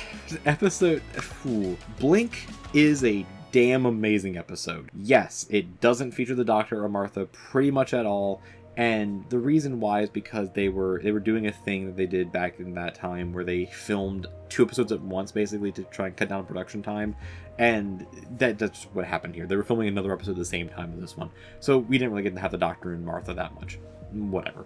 that. Blink is a damn amazing episode. Yes, it doesn't feature the Doctor or Martha pretty much at all. And the reason why is because they were doing a thing that they did back in that time where they filmed 2 episodes at once, basically, to try and cut down production time. And that's what happened here. They were filming another episode at the same time as this one. So we didn't really get to have the Doctor and Martha that much. Whatever.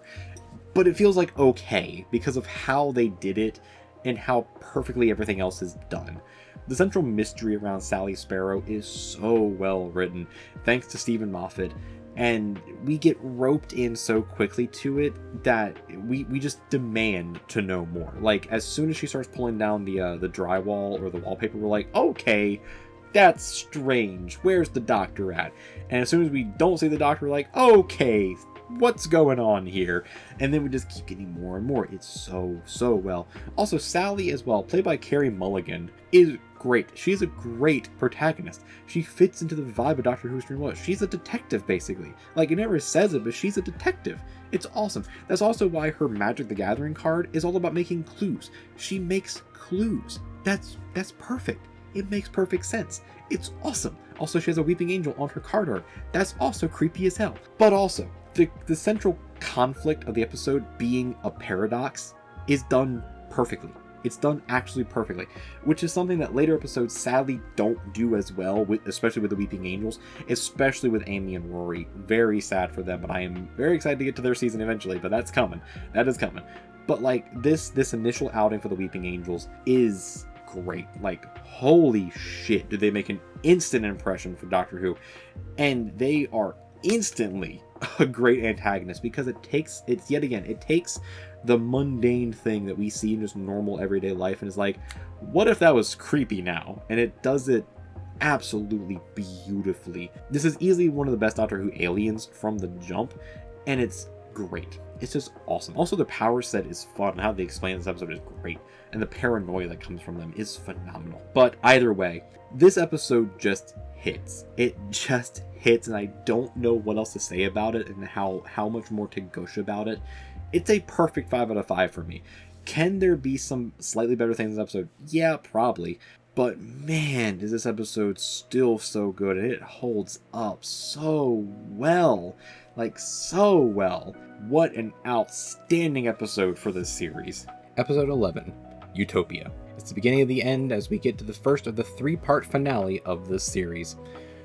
But it feels like okay because of how they did it and how perfectly everything else is done. The central mystery around Sally Sparrow is so well written, thanks to Stephen Moffat. And we get roped in so quickly to it that we just demand to know more. Like, as soon as she starts pulling down the drywall or the wallpaper, we're like, okay, that's strange. Where's the Doctor at? And as soon as we don't see the Doctor, we're like, okay, what's going on here? And then we just keep getting more and more. It's so well. Also, Sally as well, played by Carey Mulligan, is great. She's a great protagonist. She fits into the vibe of Doctor Who's Dream was. She's a detective, basically. Like, it never says it, but she's a detective. It's awesome. That's also why her Magic the Gathering card is all about making clues. She makes clues. That's perfect. It makes perfect sense. It's awesome. Also, she has a weeping angel on her card art. That's also creepy as hell. But also, the central conflict of the episode being a paradox is done perfectly. It's done actually perfectly, which is something that later episodes sadly don't do as well, especially with the Weeping Angels, especially with Amy and Rory. Very sad for them, but I am very excited to get to their season eventually, but that's coming. That is coming. But like this initial outing for the Weeping Angels is great. Like, holy shit, did they make an instant impression for Doctor Who. And they are instantly a great antagonist because it takes the mundane thing that we see in just normal everyday life and is like, what if that was creepy now? And it does it absolutely beautifully. This is easily one of the best Doctor Who aliens from the jump, and it's great. It's just awesome. Also, the power set is fun. How they explain this episode is great, and the paranoia that comes from them is phenomenal. But either way, this episode just hits. It just hits, and I don't know what else to say about it and how much more to gush about it. It's a perfect 5 out of 5 for me. Can there be some slightly better things in this episode? Yeah, probably. But man, is this episode still so good, and it holds up so well. Like, so well. What an outstanding episode for this series. Episode 11, Utopia. It's the beginning of the end as we get to the first of the 3-part finale of this series.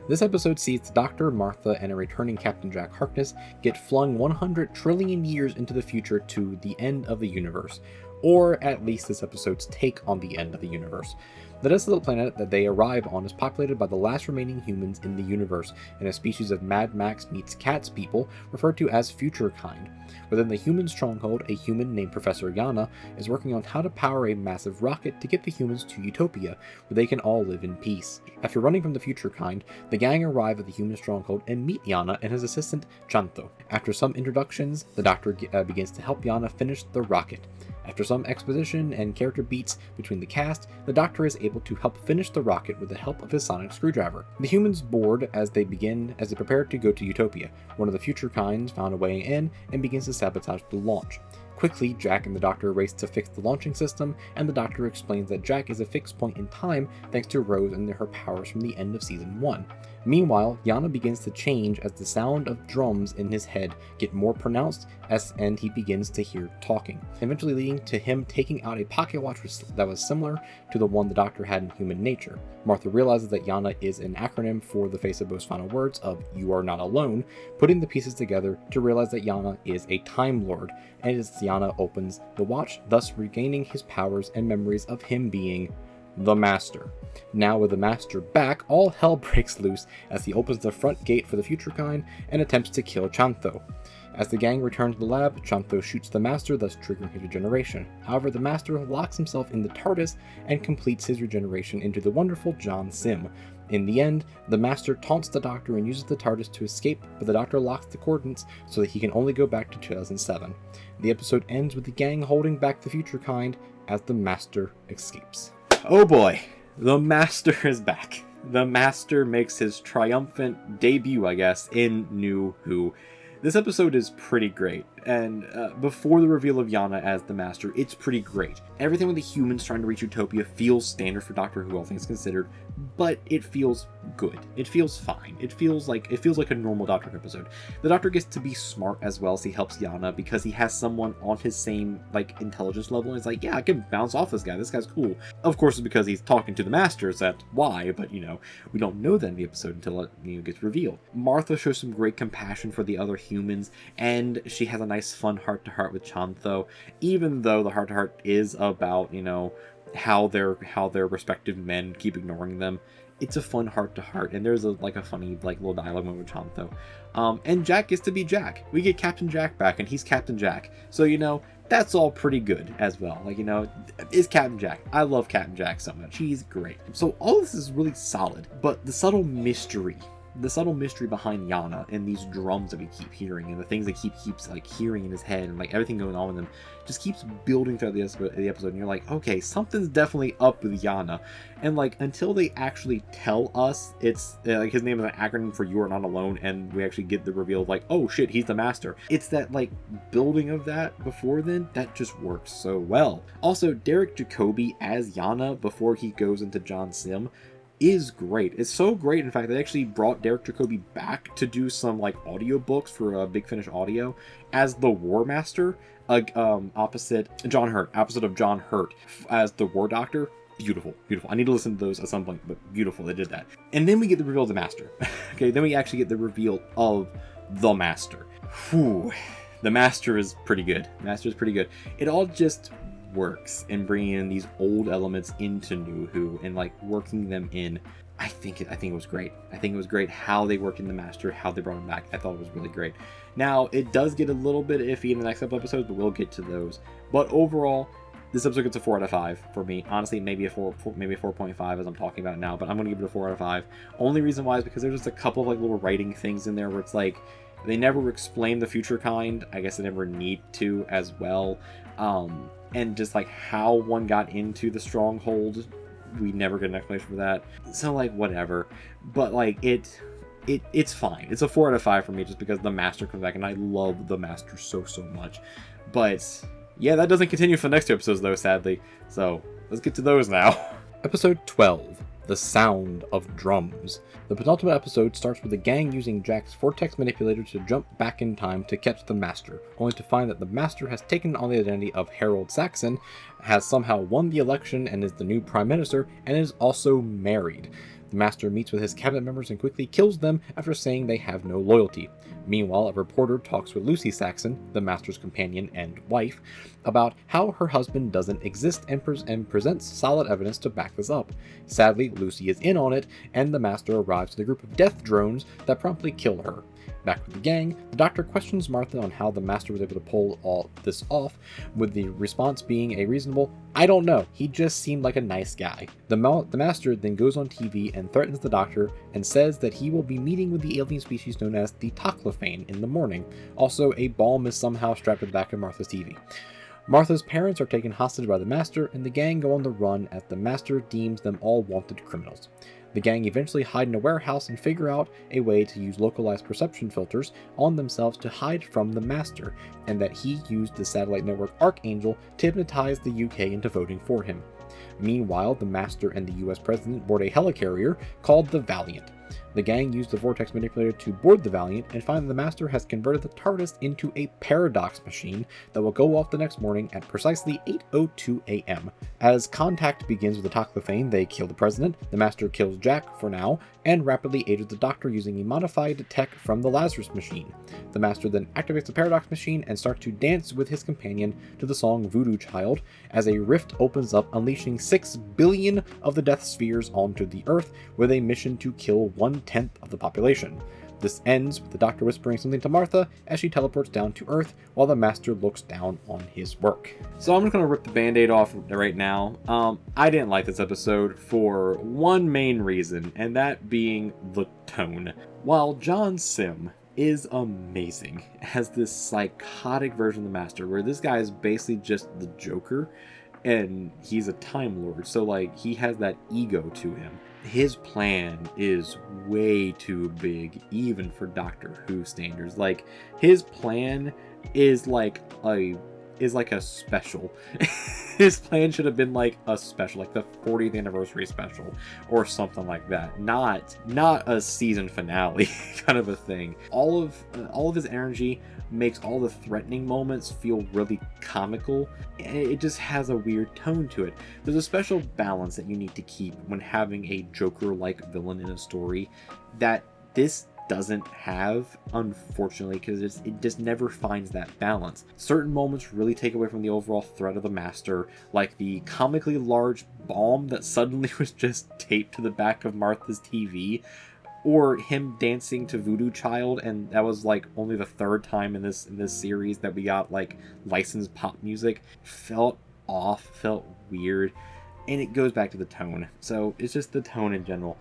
This episode sees the Doctor, Martha, and a returning Captain Jack Harkness get flung 100 trillion years into the future to the end of the universe, or at least this episode's take on the end of the universe. The desolate planet that they arrive on is populated by the last remaining humans in the universe, and a species of Mad Max meets Cats people referred to as Future Kind. Within the human stronghold, a human named Professor Yana is working on how to power a massive rocket to get the humans to Utopia, where they can all live in peace. After running from the Future Kind, the gang arrive at the human stronghold and meet Yana and his assistant, Chanto. After some introductions, the Doctor begins to help Yana finish the rocket. After some exposition and character beats between the cast, the Doctor is able to help finish the rocket with the help of his sonic screwdriver. The humans board as they prepare to go to Utopia. One of the Future Kinds found a way in and begins to sabotage the launch. Quickly, Jack and the Doctor race to fix the launching system, and the Doctor explains that Jack is a fixed point in time thanks to Rose and her powers from the end of Season 1. Meanwhile, Yana begins to change as the sound of drums in his head get more pronounced and he begins to hear talking, eventually leading to him taking out a pocket watch that was similar to the one the Doctor had in Human Nature. Martha realizes that Yana is an acronym for the face of Bo's final words of "You are not alone," putting the pieces together to realize that Yana is a Time Lord, and as Yana opens the watch, thus regaining his powers and memories of him being the Master. Now with the Master back, all hell breaks loose as he opens the front gate for the Future Kind and attempts to kill Chantho. As the gang return to the lab, Chantho shoots the Master, thus triggering his regeneration. However, the Master locks himself in the TARDIS and completes his regeneration into the wonderful John Sim. In the end, the Master taunts the Doctor and uses the TARDIS to escape, but the Doctor locks the coordinates so that he can only go back to 2007. The episode ends with the gang holding back the Future Kind as the Master escapes. Oh boy, the Master is back. The Master makes his triumphant debut, I guess, in New Who. This episode is pretty great, and before the reveal of Yana as the Master, it's pretty great. Everything with the humans trying to reach Utopia feels standard for Doctor Who, all things considered, but it feels good. It feels fine. It feels like a normal Doctor Who episode. The Doctor gets to be smart as well as he helps Yana because he has someone on his same intelligence level, and he's like, yeah, I can bounce off this guy. This guy's cool. Of course, it's because he's talking to the Masters. That's why. But we don't know that in the episode until it gets revealed. Martha shows some great compassion for the other humans, and she has a nice fun heart-to-heart with Chantho, even though the heart-to-heart is about how their respective men keep ignoring them. It's a fun heart-to-heart, and there's a funny little dialogue moment with Chantho. And Jack gets to be Jack. We get Captain Jack back, and he's Captain Jack. So that's all pretty good as well. Is Captain Jack. I love Captain Jack so much. He's great. So all this is really solid, but the subtle mystery behind Yana and these drums that we keep hearing and the things that he keeps hearing in his head and everything going on with him just keeps building throughout the episode, and you're like, okay, something's definitely up with Yana. And until they actually tell us it's his name is an acronym for "You Are Not Alone," and we actually get the reveal of oh shit, he's the Master. It's that building of that before then that just works so well. Also, Derek Jacobi as Yana before he goes into John Sim is great. It's so great, in fact, they actually brought Derek Jacobi back to do some audiobooks for Big Finish Audio as the War Master, opposite of John Hurt as the War Doctor. Beautiful. I need to listen to those at some point, but beautiful, they did that. And then we get the reveal of the Master. Okay, then we actually get the reveal of the Master. Whew. The Master is pretty good. It all just works in bringing in these old elements into New Who and working them in. I think it was great. I think it was great how they worked in the Master, how they brought him back. I thought it was really great. Now, it does get a little bit iffy in the next couple episodes, but we'll get to those. But overall, this episode gets a 4 out of 5 for me. Honestly, maybe a 4.5 as I'm talking about now, but I'm going to give it a 4 out of 5. Only reason why is because there's just a couple of little writing things in there where it's they never explain the Future Kind. I guess they never need to as well. And just how one got into the Stronghold, we never get an explanation for that. So whatever. But it's fine. It's a 4 out of 5 for me just because the Master comes back, and I love the Master so much. But yeah, that doesn't continue for the next 2 episodes though, sadly. So let's get to those now. Episode 12. The Sound of Drums. The penultimate episode starts with the gang using Jack's vortex manipulator to jump back in time to catch the Master, only to find that the Master has taken on the identity of Harold Saxon, has somehow won the election and is the new Prime Minister, and is also married. The Master meets with his cabinet members and quickly kills them after saying they have no loyalty. Meanwhile, a reporter talks with Lucy Saxon, the Master's companion and wife, about how her husband doesn't exist and presents solid evidence to back this up. Sadly, Lucy is in on it, and the Master arrives with a group of death drones that promptly kill her. Back with the gang, the Doctor questions Martha on how the Master was able to pull all this off, with the response being a reasonable, "I don't know, he just seemed like a nice guy." The Master then goes on TV and threatens the Doctor and says that he will be meeting with the alien species known as the Toclophane in the morning. Also, a bomb is somehow strapped to the back of Martha's TV. Martha's parents are taken hostage by the Master, and the gang go on the run as the Master deems them all wanted criminals. The gang eventually hide in a warehouse and figure out a way to use localized perception filters on themselves to hide from the Master, and that he used the satellite network Arcane to hypnotize the UK into voting for him. Meanwhile, the Master and the US President board a helicarrier called the Valiant. The gang use the vortex manipulator to board the Valiant and find that the Master has converted the TARDIS into a paradox machine that will go off the next morning at precisely 8:02 a.m. As contact begins with the Toclafane, they kill the President, the Master kills Jack for now, and rapidly ages the Doctor using a modified tech from the Lazarus machine. The Master then activates the paradox machine and starts to dance with his companion to the song Voodoo Child as a rift opens up, unleashing 6 billion of the Death Spheres onto the Earth with a mission to kill 1/10 of the population. This ends with the Doctor whispering something to Martha as she teleports down to Earth while the Master looks down on his work. So I'm just going to rip the band-aid off right now. I didn't like this episode for one main reason, and that being the tone. While John Sim is amazing as this psychotic version of the Master, where this guy is basically just the Joker, and he's a Time Lord, so like he has that ego to him. His plan is way too big even for Doctor Who standards. Like his plan is like a special. His plan should have been like a special, like the 40th anniversary special or something like that. Not a season finale kind of a thing. All of his energy makes all the threatening moments feel really comical. It just has a weird tone to it. There's a special balance that you need to keep when having a Joker-like villain in a story that this doesn't have, unfortunately, because it just never finds that balance. Certain moments really take away from the overall threat of the Master, like the comically large bomb that suddenly was just taped to the back of Martha's TV, or him dancing to Voodoo Child, and that was like only the third time in this series that we got like licensed pop music. Felt off, felt weird, and it goes back to the tone. So it's just the tone in general.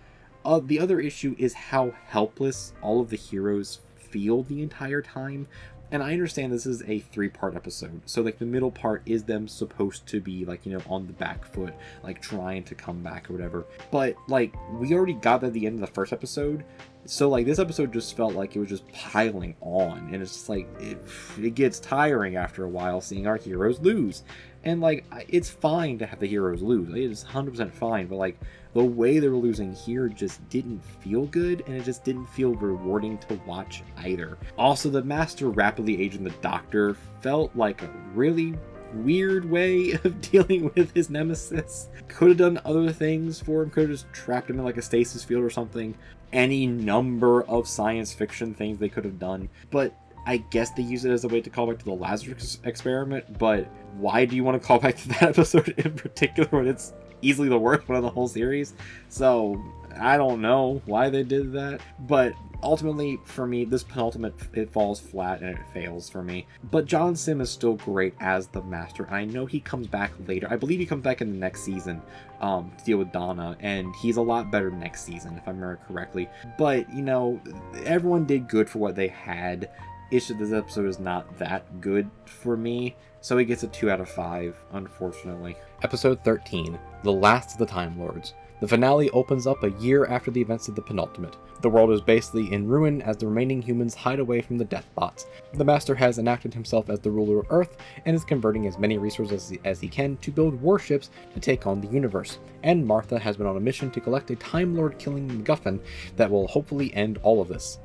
The other issue is how helpless all of the heroes feel the entire time. And I understand this is a 3-part episode, so like the middle part is them supposed to be like, you know, on the back foot, like trying to come back or whatever. But like we already got at the end of the first episode, so like this episode just felt like it was just piling on, and it's just like it gets tiring after a while seeing our heroes lose. And like it's fine to have the heroes lose, it is 100% fine, but like the way they were losing here just didn't feel good, and it just didn't feel rewarding to watch either. Also, the Master rapidly aging the Doctor felt like a really weird way of dealing with his nemesis. Could have done other things for him, could have just trapped him in like a stasis field or something. Any number of science fiction things they could have done, but I guess they use it as a way to call back to the Lazarus experiment. But why do you want to call back to that episode in particular when it's easily the worst one of the whole series? So I don't know why they did that, but ultimately for me this penultimate, it falls flat and it fails for me. But John Sim is still great as the Master. I know he comes back later, I believe he comes back in the next season to deal with Donna, and he's a lot better next season if I remember correctly. But you know, everyone did good for what they had. It's just this episode is not that good for me, so he gets a 2 out of 5, unfortunately. Episode 13, The Last of the Time Lords. The finale opens up a year after the events of the penultimate. The world is basically in ruin as the remaining humans hide away from the Deathbots. The Master has enacted himself as the ruler of Earth and is converting as many resources as he can to build warships to take on the universe. And Martha has been on a mission to collect a Time Lord killing MacGuffin that will hopefully end all of this.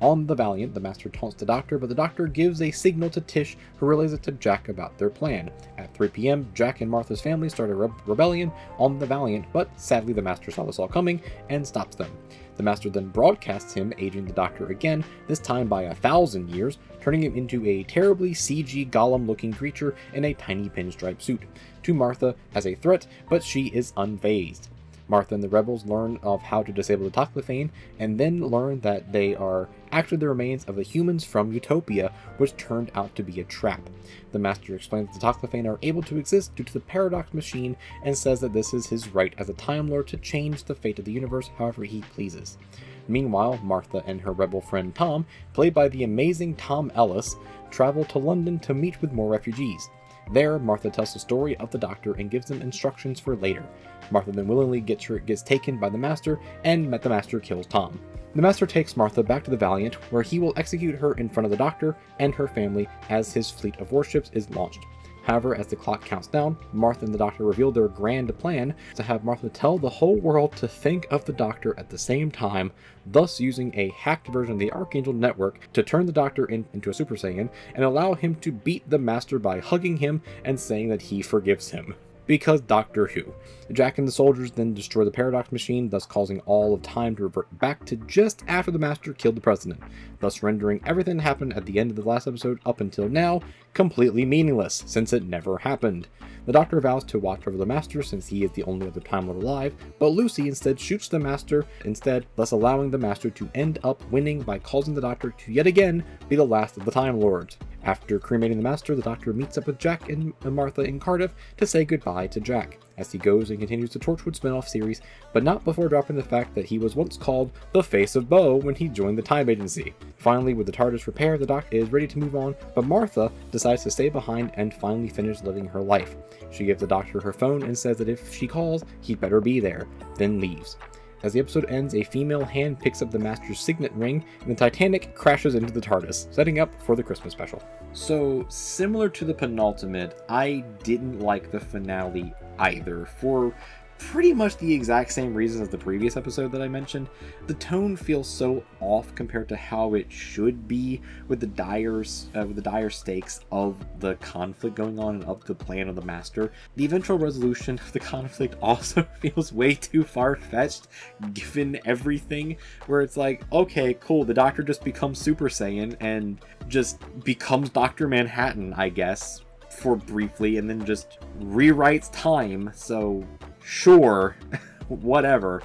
On the Valiant, the Master taunts the Doctor, but the Doctor gives a signal to Tish, who relays it to Jack about their plan. At 3 p.m, Jack and Martha's family start a rebellion on the Valiant, but sadly the Master saw this all coming and stops them. The Master then broadcasts him aging the Doctor again, this time by 1,000 years, turning him into a terribly CG golem-looking creature in a tiny pinstripe suit, to Martha as a threat, but she is unfazed. Martha and the rebels learn of how to disable the Toclafane, and then learn that they are actually the remains of the humans from Utopia, which turned out to be a trap. The Master explains that the Toclafane are able to exist due to the paradox machine, and says that this is his right as a Time Lord to change the fate of the universe however he pleases. Meanwhile, Martha and her rebel friend Tom, played by the amazing Tom Ellis, travel to London to meet with more refugees. There, Martha tells the story of the Doctor and gives them instructions for later. Martha then willingly gets taken by the Master, and the Master kills Tom. The Master takes Martha back to the Valiant, where he will execute her in front of the Doctor and her family as his fleet of warships is launched. However, as the clock counts down, Martha and the Doctor reveal their grand plan to have Martha tell the whole world to think of the Doctor at the same time, thus using a hacked version of the Archangel network to turn the Doctor into a Super Saiyan and allow him to beat the Master by hugging him and saying that he forgives him. Because Doctor Who. Jack and the soldiers then destroy the Paradox Machine, thus causing all of time to revert back to just after the Master killed the President, thus rendering everything that happened at the end of the last episode up until now completely meaningless, since it never happened. The Doctor vows to watch over the Master since he is the only other Time Lord alive, but Lucy instead shoots the Master thus allowing the Master to end up winning by causing the Doctor to yet again be the last of the Time Lords. After cremating the Master, the Doctor meets up with Jack and Martha in Cardiff to say goodbye to Jack, as he goes and continues the Torchwood spin-off series, but not before dropping the fact that he was once called the Face of Bo when he joined the Time Agency. Finally, with the TARDIS repaired, the Doctor is ready to move on, but Martha decides to stay behind and finally finish living her life. She gives the Doctor her phone and says that if she calls, he'd better be there, then leaves. As the episode ends, a female hand picks up the Master's signet ring, and the Titanic crashes into the TARDIS, setting up for the Christmas special. So, similar to the penultimate, I didn't like the finale either, for pretty much the exact same reasons as the previous episode that I mentioned. The tone feels so off compared to how it should be with the dire stakes of the conflict going on and of the plan of the Master. The eventual resolution of the conflict also feels way too far-fetched given everything, where it's like, okay, cool, the Doctor just becomes Super Saiyan and just becomes Dr. Manhattan, I guess, for briefly, and then just rewrites time, so sure, whatever.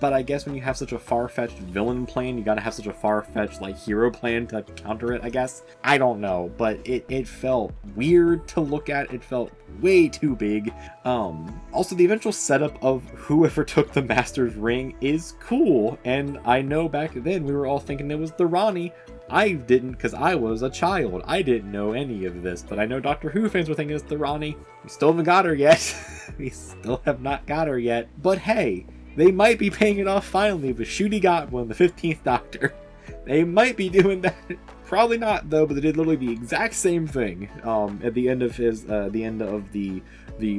But I guess when you have such a far-fetched villain plan, you gotta have such a far-fetched, like, hero plan to counter it, I guess. I don't know, but it felt weird to look at. It felt way too big. Also, the eventual setup of whoever took the Master's ring is cool, and I know back then we were all thinking it was the Ronnie. I didn't, because I was a child. I didn't know any of this, but I know Doctor Who fans were thinking it's the Ronnie. We still haven't got her yet. We still have not got her yet. But hey, they might be paying it off finally with Ncuti Gatwa, the 15th Doctor. They might be doing that. Probably not, though, but they did literally the exact same thing at the end of the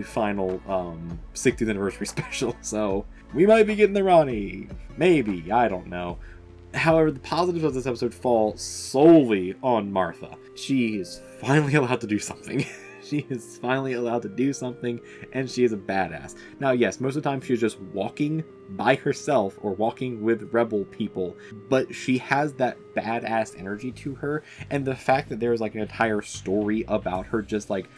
final 60th anniversary special. So we might be getting the Ronnie. Maybe. I don't know. However, the positives of this episode fall solely on Martha. She is finally allowed to do something. She is finally allowed to do something, and she is a badass. Now, yes, most of the time she is just walking by herself or walking with rebel people, but she has that badass energy to her, and the fact that there's like an entire story about her just like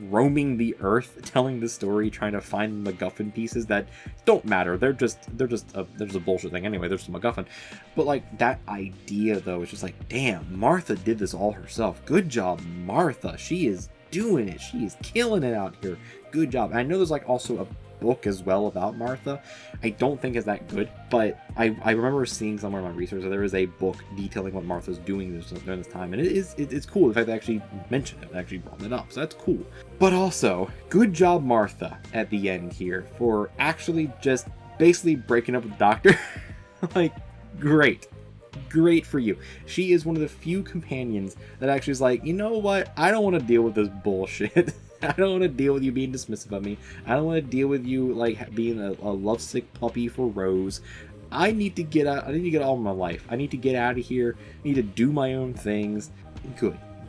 roaming the earth, telling the story, trying to find MacGuffin pieces that don't matter. They're just a bullshit thing anyway. They're just a MacGuffin. But like that idea though, is just like, damn, Martha did this all herself. Good job, Martha. She is doing it. She is killing it out here. Good job. And I know there's like also a book as well about Martha. I don't think is that good, but I remember seeing somewhere in my research that there is a book detailing what Martha's doing during this time, and it's cool the fact they actually mentioned it, they actually brought it up, so that's cool. But also, good job Martha at the end here for actually just basically breaking up with the Doctor. Like, great for you. She is one of the few companions that actually is like, you know what, I don't want to deal with this bullshit. I don't want to deal with you being dismissive of me. I don't want to deal with you like being a lovesick puppy for Rose. I need to get out. I need to get on with my life. I need to get out of here. I need to do my own things.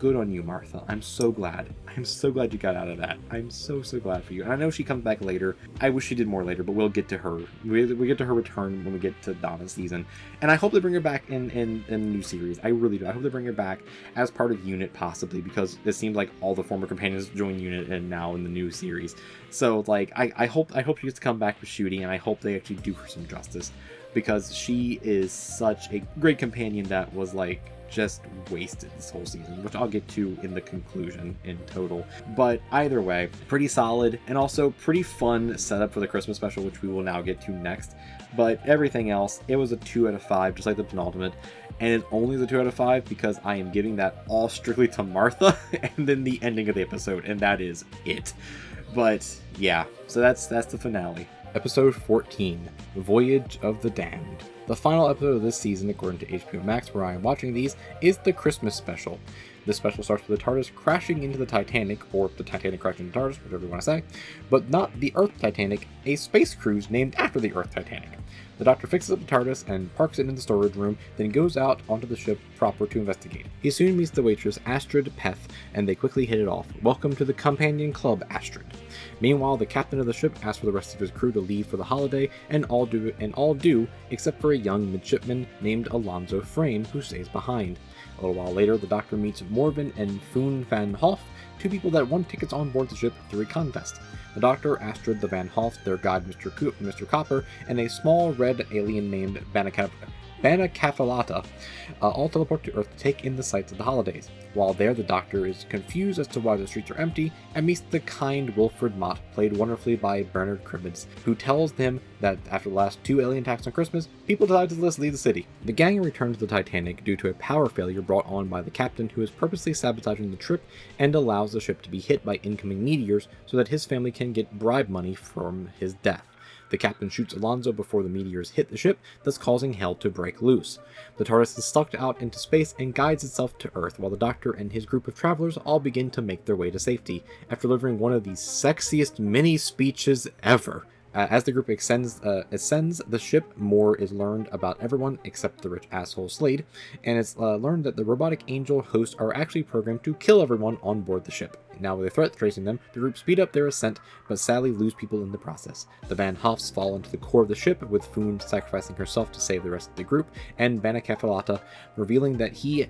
Good on you, Martha. I'm so glad. I'm so glad you got out of that. I'm so glad for you. And I know she comes back later. I wish she did more later, but we'll get to her. We get to her return when we get to Donna's season. And I hope they bring her back in the new series. I really do. I hope they bring her back as part of UNIT, possibly, because it seems like all the former companions join UNIT and now in the new series. So, like, I hope she gets to come back with Ncuti, and I hope they actually do her some justice, because she is such a great companion that was, like, just wasted this whole season, which I'll get to in the conclusion in total. But either way, pretty solid, and also pretty fun setup for the Christmas special, which we will now get to next. But everything else, it was a 2 out of 5, just like the penultimate, and it only is a 2 out of 5 because I am giving that all strictly to Martha, and then the ending of the episode, and that is it. But yeah, so that's the finale. Episode 14, Voyage of the Damned. The final episode of this season, according to HBO Max, where I am watching these, is the Christmas special. This special starts with the TARDIS crashing into the Titanic, or the Titanic crashing into the TARDIS, whatever you want to say, but not the Earth Titanic, a space cruise named after the Earth Titanic. The Doctor fixes up the TARDIS and parks it in the storage room, then goes out onto the ship proper to investigate. He soon meets the waitress Astrid Peth, and they quickly hit it off. Welcome to the Companion Club, Astrid. Meanwhile, the captain of the ship asks for the rest of his crew to leave for the holiday, and all do, except for a young midshipman named Alonzo Frame, who stays behind. A little while later, the Doctor meets Morven and Foon Van Hoff, two people that won tickets on board the ship through a contest. The Doctor, Astrid, the Van Hoffs, their guide Mr. Copper, and a small red alien named Banacathalata all teleport to Earth to take in the sights of the holidays. While there, the Doctor is confused as to why the streets are empty and meets the kind Wilfred Mott, played wonderfully by Bernard Cribbins, who tells them that after the last 2 alien attacks on Christmas, people decide to leave the city. The gang return to the Titanic due to a power failure brought on by the captain, who is purposely sabotaging the trip and allows the ship to be hit by incoming meteors so that his family can get bribe money from his death. The captain shoots Alonzo before the meteors hit the ship, thus causing hell to break loose. The TARDIS is sucked out into space and guides itself to Earth, while the Doctor and his group of travelers all begin to make their way to safety, after delivering one of the sexiest mini-speeches ever. As the group ascends the ship, more is learned about everyone except the rich asshole Slade, and it's learned that the robotic angel hosts are actually programmed to kill everyone on board the ship. Now with a threat facing them, the group speed up their ascent, but sadly lose people in the process. The Van Hoffs fall into the core of the ship, with Foon sacrificing herself to save the rest of the group, and Banacathalata revealing that he's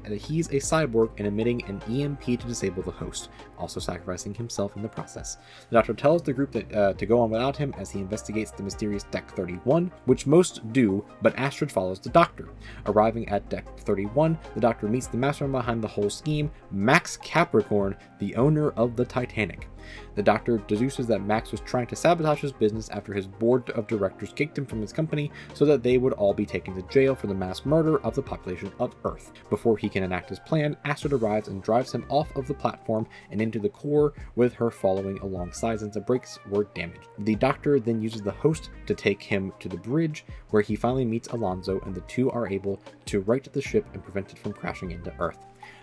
a cyborg and emitting an EMP to disable the host, also sacrificing himself in the process. The Doctor tells the group that to go on without him as he investigates the mysterious Deck 31, which most do, but Astrid follows the Doctor. Arriving at Deck 31, the Doctor meets the mastermind behind the whole scheme, Max Capricorn, the owner of the Titanic. The Doctor deduces that Max was trying to sabotage his business after his board of directors kicked him from his company so that they would all be taken to jail for the mass murder of the population of Earth. Before he can enact his plan, Astrid arrives and drives him off of the platform and into the core, with her following alongside since the brakes were damaged. The Doctor then uses the host to take him to the bridge, where he finally meets Alonzo, and the two are able to right the ship and prevent it from crashing into Earth.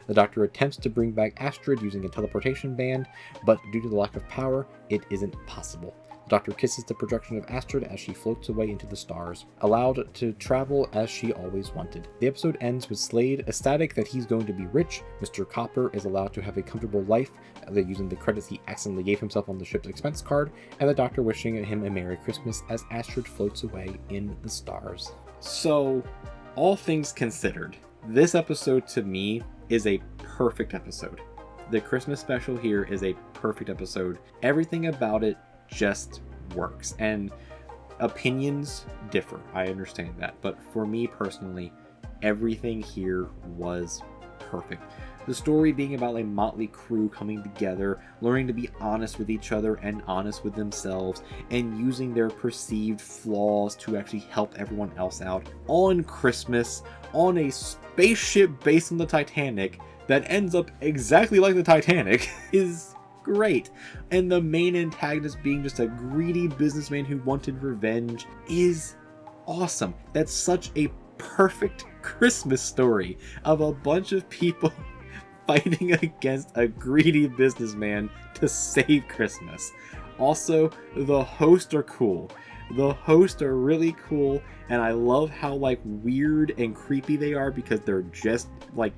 The Doctor attempts to bring back Astrid using a teleportation band, but due to the lack of power, it isn't possible. The Doctor kisses the projection of Astrid as she floats away into the stars, allowed to travel as she always wanted. The episode ends with Slade ecstatic that he's going to be rich, Mr. Copper is allowed to have a comfortable life using the credits he accidentally gave himself on the ship's expense card, and the Doctor wishing him a Merry Christmas as Astrid floats away in the stars. So, all things considered, this episode to me is a perfect episode. The Christmas special here is a perfect episode. Everything about it just works, and opinions differ. I understand that, but for me personally, everything here was perfect. The story being about a motley crew coming together, learning to be honest with each other and honest with themselves, and using their perceived flaws to actually help everyone else out on Christmas, on a spaceship based on the Titanic that ends up exactly like the Titanic, is great. And the main antagonist being just a greedy businessman who wanted revenge is awesome. That's such a perfect Christmas story of a bunch of people fighting against a greedy businessman to save Christmas. Also, the hosts are cool. The hosts are really cool, and I love how weird and creepy they are because they're just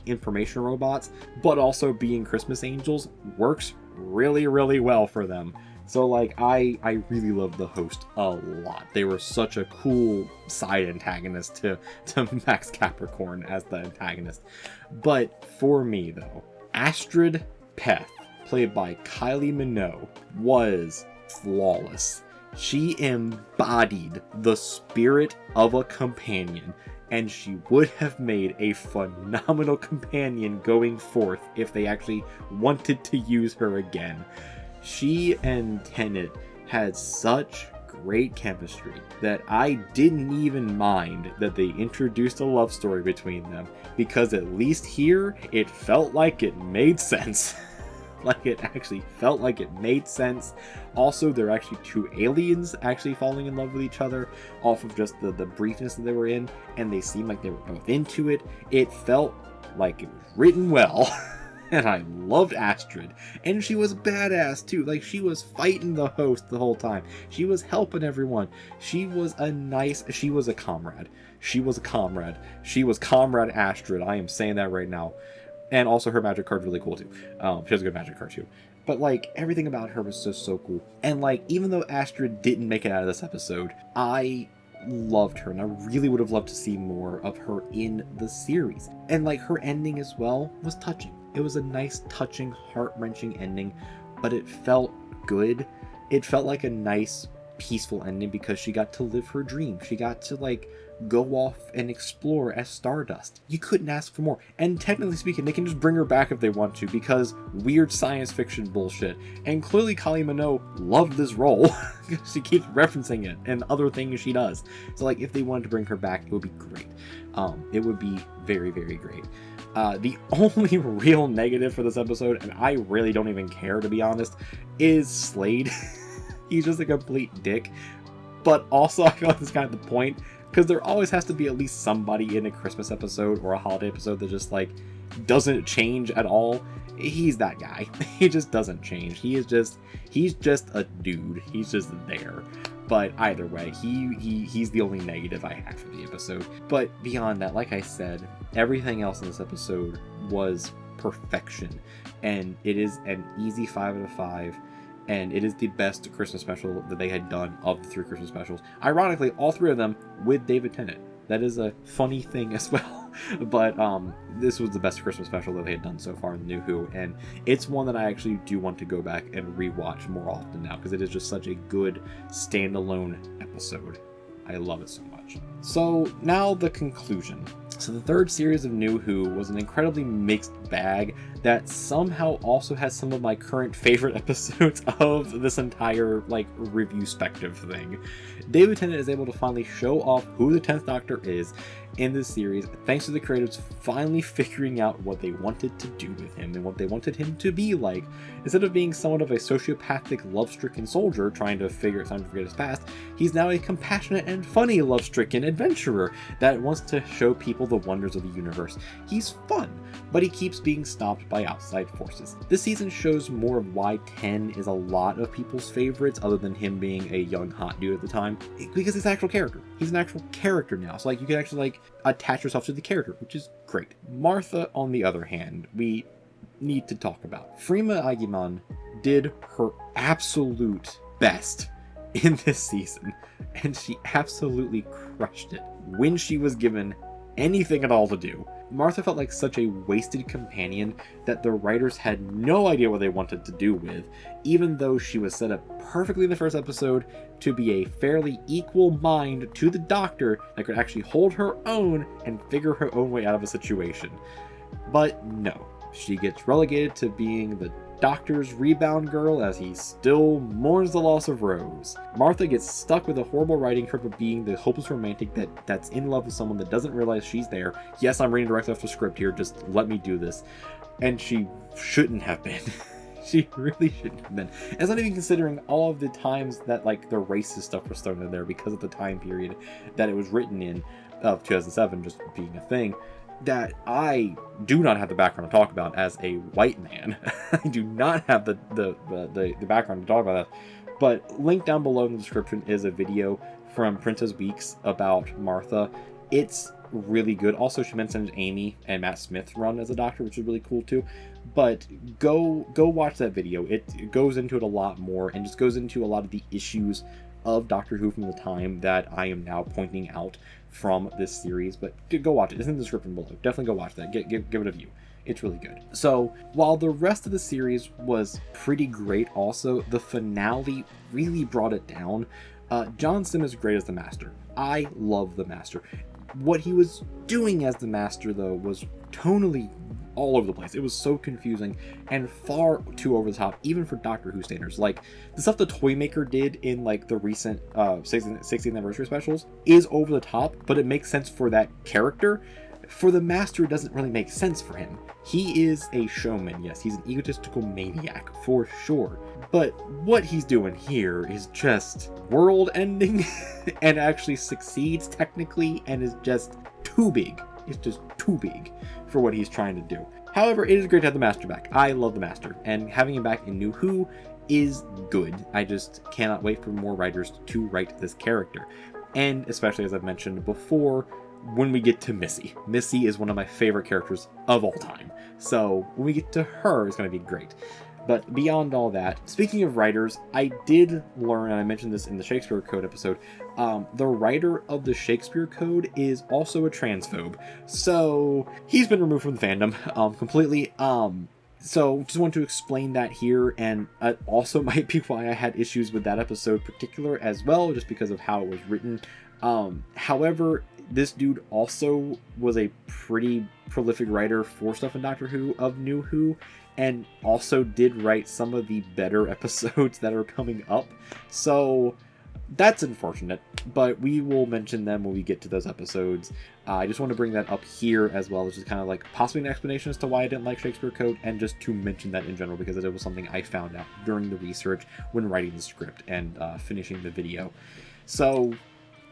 information robots, but also being Christmas angels works really, really well for them. So I really love the host a lot. They were such a cool side antagonist to Max Capricorn as the antagonist. But for me though, Astrid Peth, played by Kylie Minogue, was flawless. She embodied the spirit of a companion, and she would have made a phenomenal companion going forth if they actually wanted to use her again. She and Tennant had such great chemistry that I didn't even mind that they introduced a love story between them, because at least here it felt like it made sense. Like, it actually felt like it made sense. Also, they're actually two aliens actually falling in love with each other off of just the briefness that they were in, and they seemed like they were both into it. It felt like it was written well. And I loved Astrid. And she was badass too. Like, she was fighting the host the whole time. She was helping everyone. She was a comrade. She was Comrade Astrid. I am saying that right now. And also her magic card's really cool too. She has a good magic card too. But like, everything about her was just so cool. And like, even though Astrid didn't make it out of this episode, I loved her, and I really would have loved to see more of her in the series. And like, her ending as well was touching. It was a nice, touching, heart-wrenching ending, but it felt good. It felt like a nice, peaceful ending because she got to live her dream. She got to like go off and explore as Stardust. You couldn't ask for more. And technically speaking, they can just bring her back if they want to, because weird science fiction bullshit. And clearly Kylie Minogue loved this role. She keeps referencing it and other things she does. So like, if they wanted to bring her back, it would be great. It would be very, very great. The only real negative for this episode, and I really don't even care to be honest, is Slade. He's just a complete dick. But also, I feel like that's kind of the point, because there always has to be at least somebody in a Christmas episode or a holiday episode that just like doesn't change at all. He's that guy. He just doesn't change. He's just a dude. He's just there. But either way, he's the only negative I have for the episode. But beyond that, like I said, everything else in this episode was perfection. And it is an easy 5 out of 5. And it is the best Christmas special that they had done of the 3 Christmas specials. Ironically, all 3 of them with David Tennant. That is a funny thing as well. But this was the best Christmas special that they had done so far in the New Who. And it's one that I actually do want to go back and rewatch more often now, because it is just such a good standalone episode. I love it so much. So now the conclusion. So the 3rd series of New Who was an incredibly mixed bag that somehow also has some of my current favorite episodes of this entire like review-spective thing. David Tennant is able to finally show off who the 10th Doctor is in this series, thanks to the creators finally figuring out what they wanted to do with him and what they wanted him to be like. Instead of being somewhat of a sociopathic, love-stricken soldier trying to forget his past, he's now a compassionate and funny love-stricken adventurer that wants to show people the wonders of the universe. He's fun, but he keeps being stopped by outside forces. This season shows more of why 10 is a lot of people's favorites, other than him being a young hot dude at the time, because he's an actual character. He's an actual character now, so like, you can actually like attach yourself to the character, which is great. Martha, on the other hand, we need to talk about. Freema Agyeman did her absolute best in this season, and she absolutely crushed it when she was given anything at all to do. Martha felt like such a wasted companion that the writers had no idea what they wanted to do with, even though she was set up perfectly in the first episode to be a fairly equal mind to the Doctor that could actually hold her own and figure her own way out of a situation. But no, she gets relegated to being the Doctor's rebound girl as he still mourns the loss of Rose. Martha gets stuck with a horrible writing trope of being the hopeless romantic that's in love with someone that doesn't realize she's there. Yes, I'm reading directly off the script here, just let me do this. And she shouldn't have been. She really shouldn't have been. And it's not even considering all of the times that like the racist stuff was thrown in there because of the time period that it was written in, of 2007 just being a thing, that I do not have the background to talk about as a white man. I do not have the background to talk about that. But linked down below in the description is a video from Princess Weekes about Martha. It's really good. Also, she mentioned Amy and Matt Smith's run as a Doctor, which is really cool too. But go watch that video. It goes into it a lot more and just goes into a lot of the issues of Doctor Who from the time that I am now pointing out from this series. But go watch it. It's in the description below. Definitely go watch that. Give it a view. It's really good. So while the rest of the series was pretty great also, the finale really brought it down. John Sim is great as the Master. I love the Master. What he was doing as the Master, though, was tonally all over the place. It was so confusing and far too over the top, even for Doctor Who standards. Like, the stuff the Toymaker did in, like, the recent 16th anniversary specials is over the top, but it makes sense for that character. For the Master, it doesn't really make sense for him. He is a showman, yes, he's an egotistical maniac, for sure. But what he's doing here is just world-ending, and actually succeeds technically, and is just too big. It's just too big for what he's trying to do. However, it is great to have the Master back. I love the Master, and having him back in New Who is good. I just cannot wait for more writers to write this character. And especially, as I've mentioned before, when we get to Missy. Missy is one of my favorite characters of all time. So when we get to her, it's going to be great. But beyond all that, speaking of writers, I did learn, and I mentioned this in the Shakespeare Code episode, the writer of the Shakespeare Code is also a transphobe. So he's been removed from the fandom completely. So just want to explain that here, and also might be why I had issues with that episode particular as well, just because of how it was written. However, this dude also was a pretty prolific writer for stuff in Doctor Who of New Who, and also did write some of the better episodes that are coming up. So that's unfortunate, but we will mention them when we get to those episodes. I just want to bring that up here as well, which is kind of like possibly an explanation as to why I didn't like Shakespeare Code, and just to mention that in general, because it was something I found out during the research when writing the script and finishing the video. So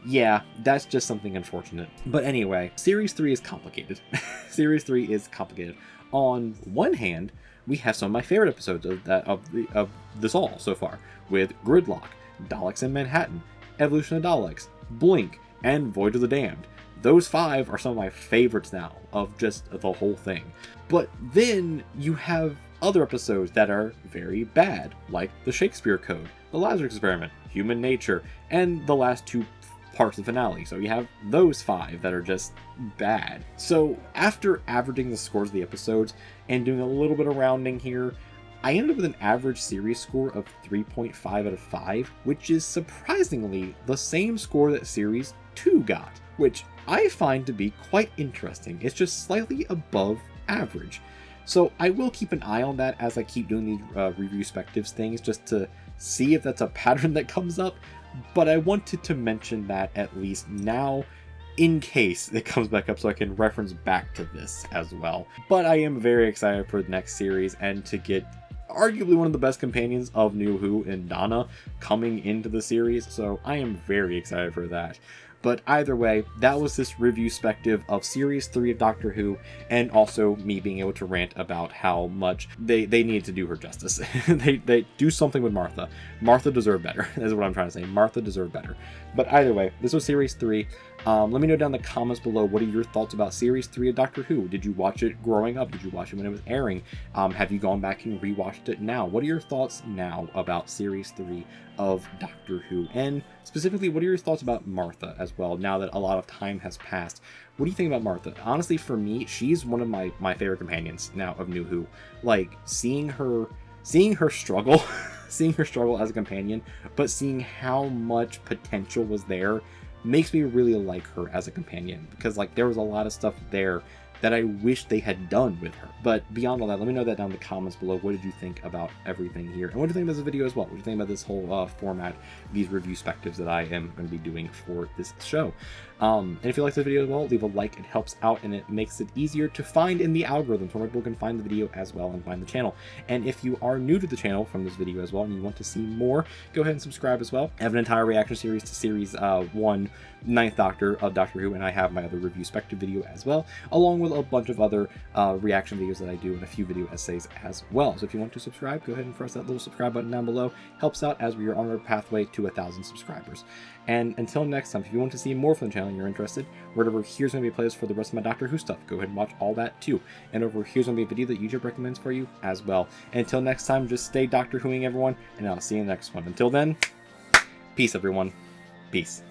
yeah, that's just something unfortunate. But anyway, Series 3 is complicated. Series 3 is complicated. On one hand, we have some of my favorite episodes of this all so far, with Gridlock, Daleks in Manhattan, Evolution of Daleks, Blink, and Voyage of the Damned. Those 5 are some of my favorites now of just the whole thing. But then you have other episodes that are very bad, like the Shakespeare Code, the Lazarus Experiment, Human Nature, and the last 2 parts of the finale. So you have those 5 that are just bad. So after averaging the scores of the episodes and doing a little bit of rounding here, I ended up with an average series score of 3.5 out of 5, which is surprisingly the same score that Series 2 got, which I find to be quite interesting. It's just slightly above average. So I will keep an eye on that as I keep doing these review spectives things, just to see if that's a pattern that comes up. But I wanted to mention that at least now, in case it comes back up, so I can reference back to this as well. But I am very excited for the next series, and to get arguably one of the best companions of New Who in Donna coming into the series, so I am very excited for that. But either way, that was this review spective of Series 3 of Doctor Who, and also me being able to rant about how much they needed to do her justice. they do something with Martha. Martha deserved better, is what I'm trying to say. Martha deserved better. But either way, this was Series 3. Let me know down in the comments below, what are your thoughts about Series 3 of Doctor Who? Did you watch it growing up? Did you watch it when it was airing? Have you gone back and rewatched it now? What are your thoughts now about Series 3 of Doctor Who? And specifically, what are your thoughts about Martha as well, now that a lot of time has passed? What do you think about Martha? Honestly, for me, she's one of my favorite companions now of New Who. Like, seeing her struggle, seeing her struggle as a companion, but seeing how much potential was there, makes me really like her as a companion, because like there was a lot of stuff there that I wish they had done with her. But beyond all that, let me know that down in the comments below. What did you think about everything here? And what do you think about this video as well? What do you think about this whole format, these review spectives that I am going to be doing for this show? And if you like this video as well, leave a like. It helps out, and it makes it easier to find in the algorithm, so more people can find the video as well and find the channel. And if you are new to the channel from this video as well, and you want to see more, go ahead and subscribe as well. I have an entire reaction series to Series 1, 9th Doctor of Doctor Who, and I have my other review spective video as well, along with a bunch of other reaction videos that I do, and a few video essays as well. So if you want to subscribe, go ahead and press that little subscribe button down below. Helps out as we are on our pathway to 1,000 subscribers. And until next time, if you want to see more from the channel and you're interested, right over here's going to be a playlist for the rest of my Doctor Who stuff. Go ahead and watch all that too. And over here's going to be a video that YouTube recommends for you as well. And until next time, just stay Doctor Whoing, everyone, and I'll see you in the next one. Until then, peace, everyone. Peace.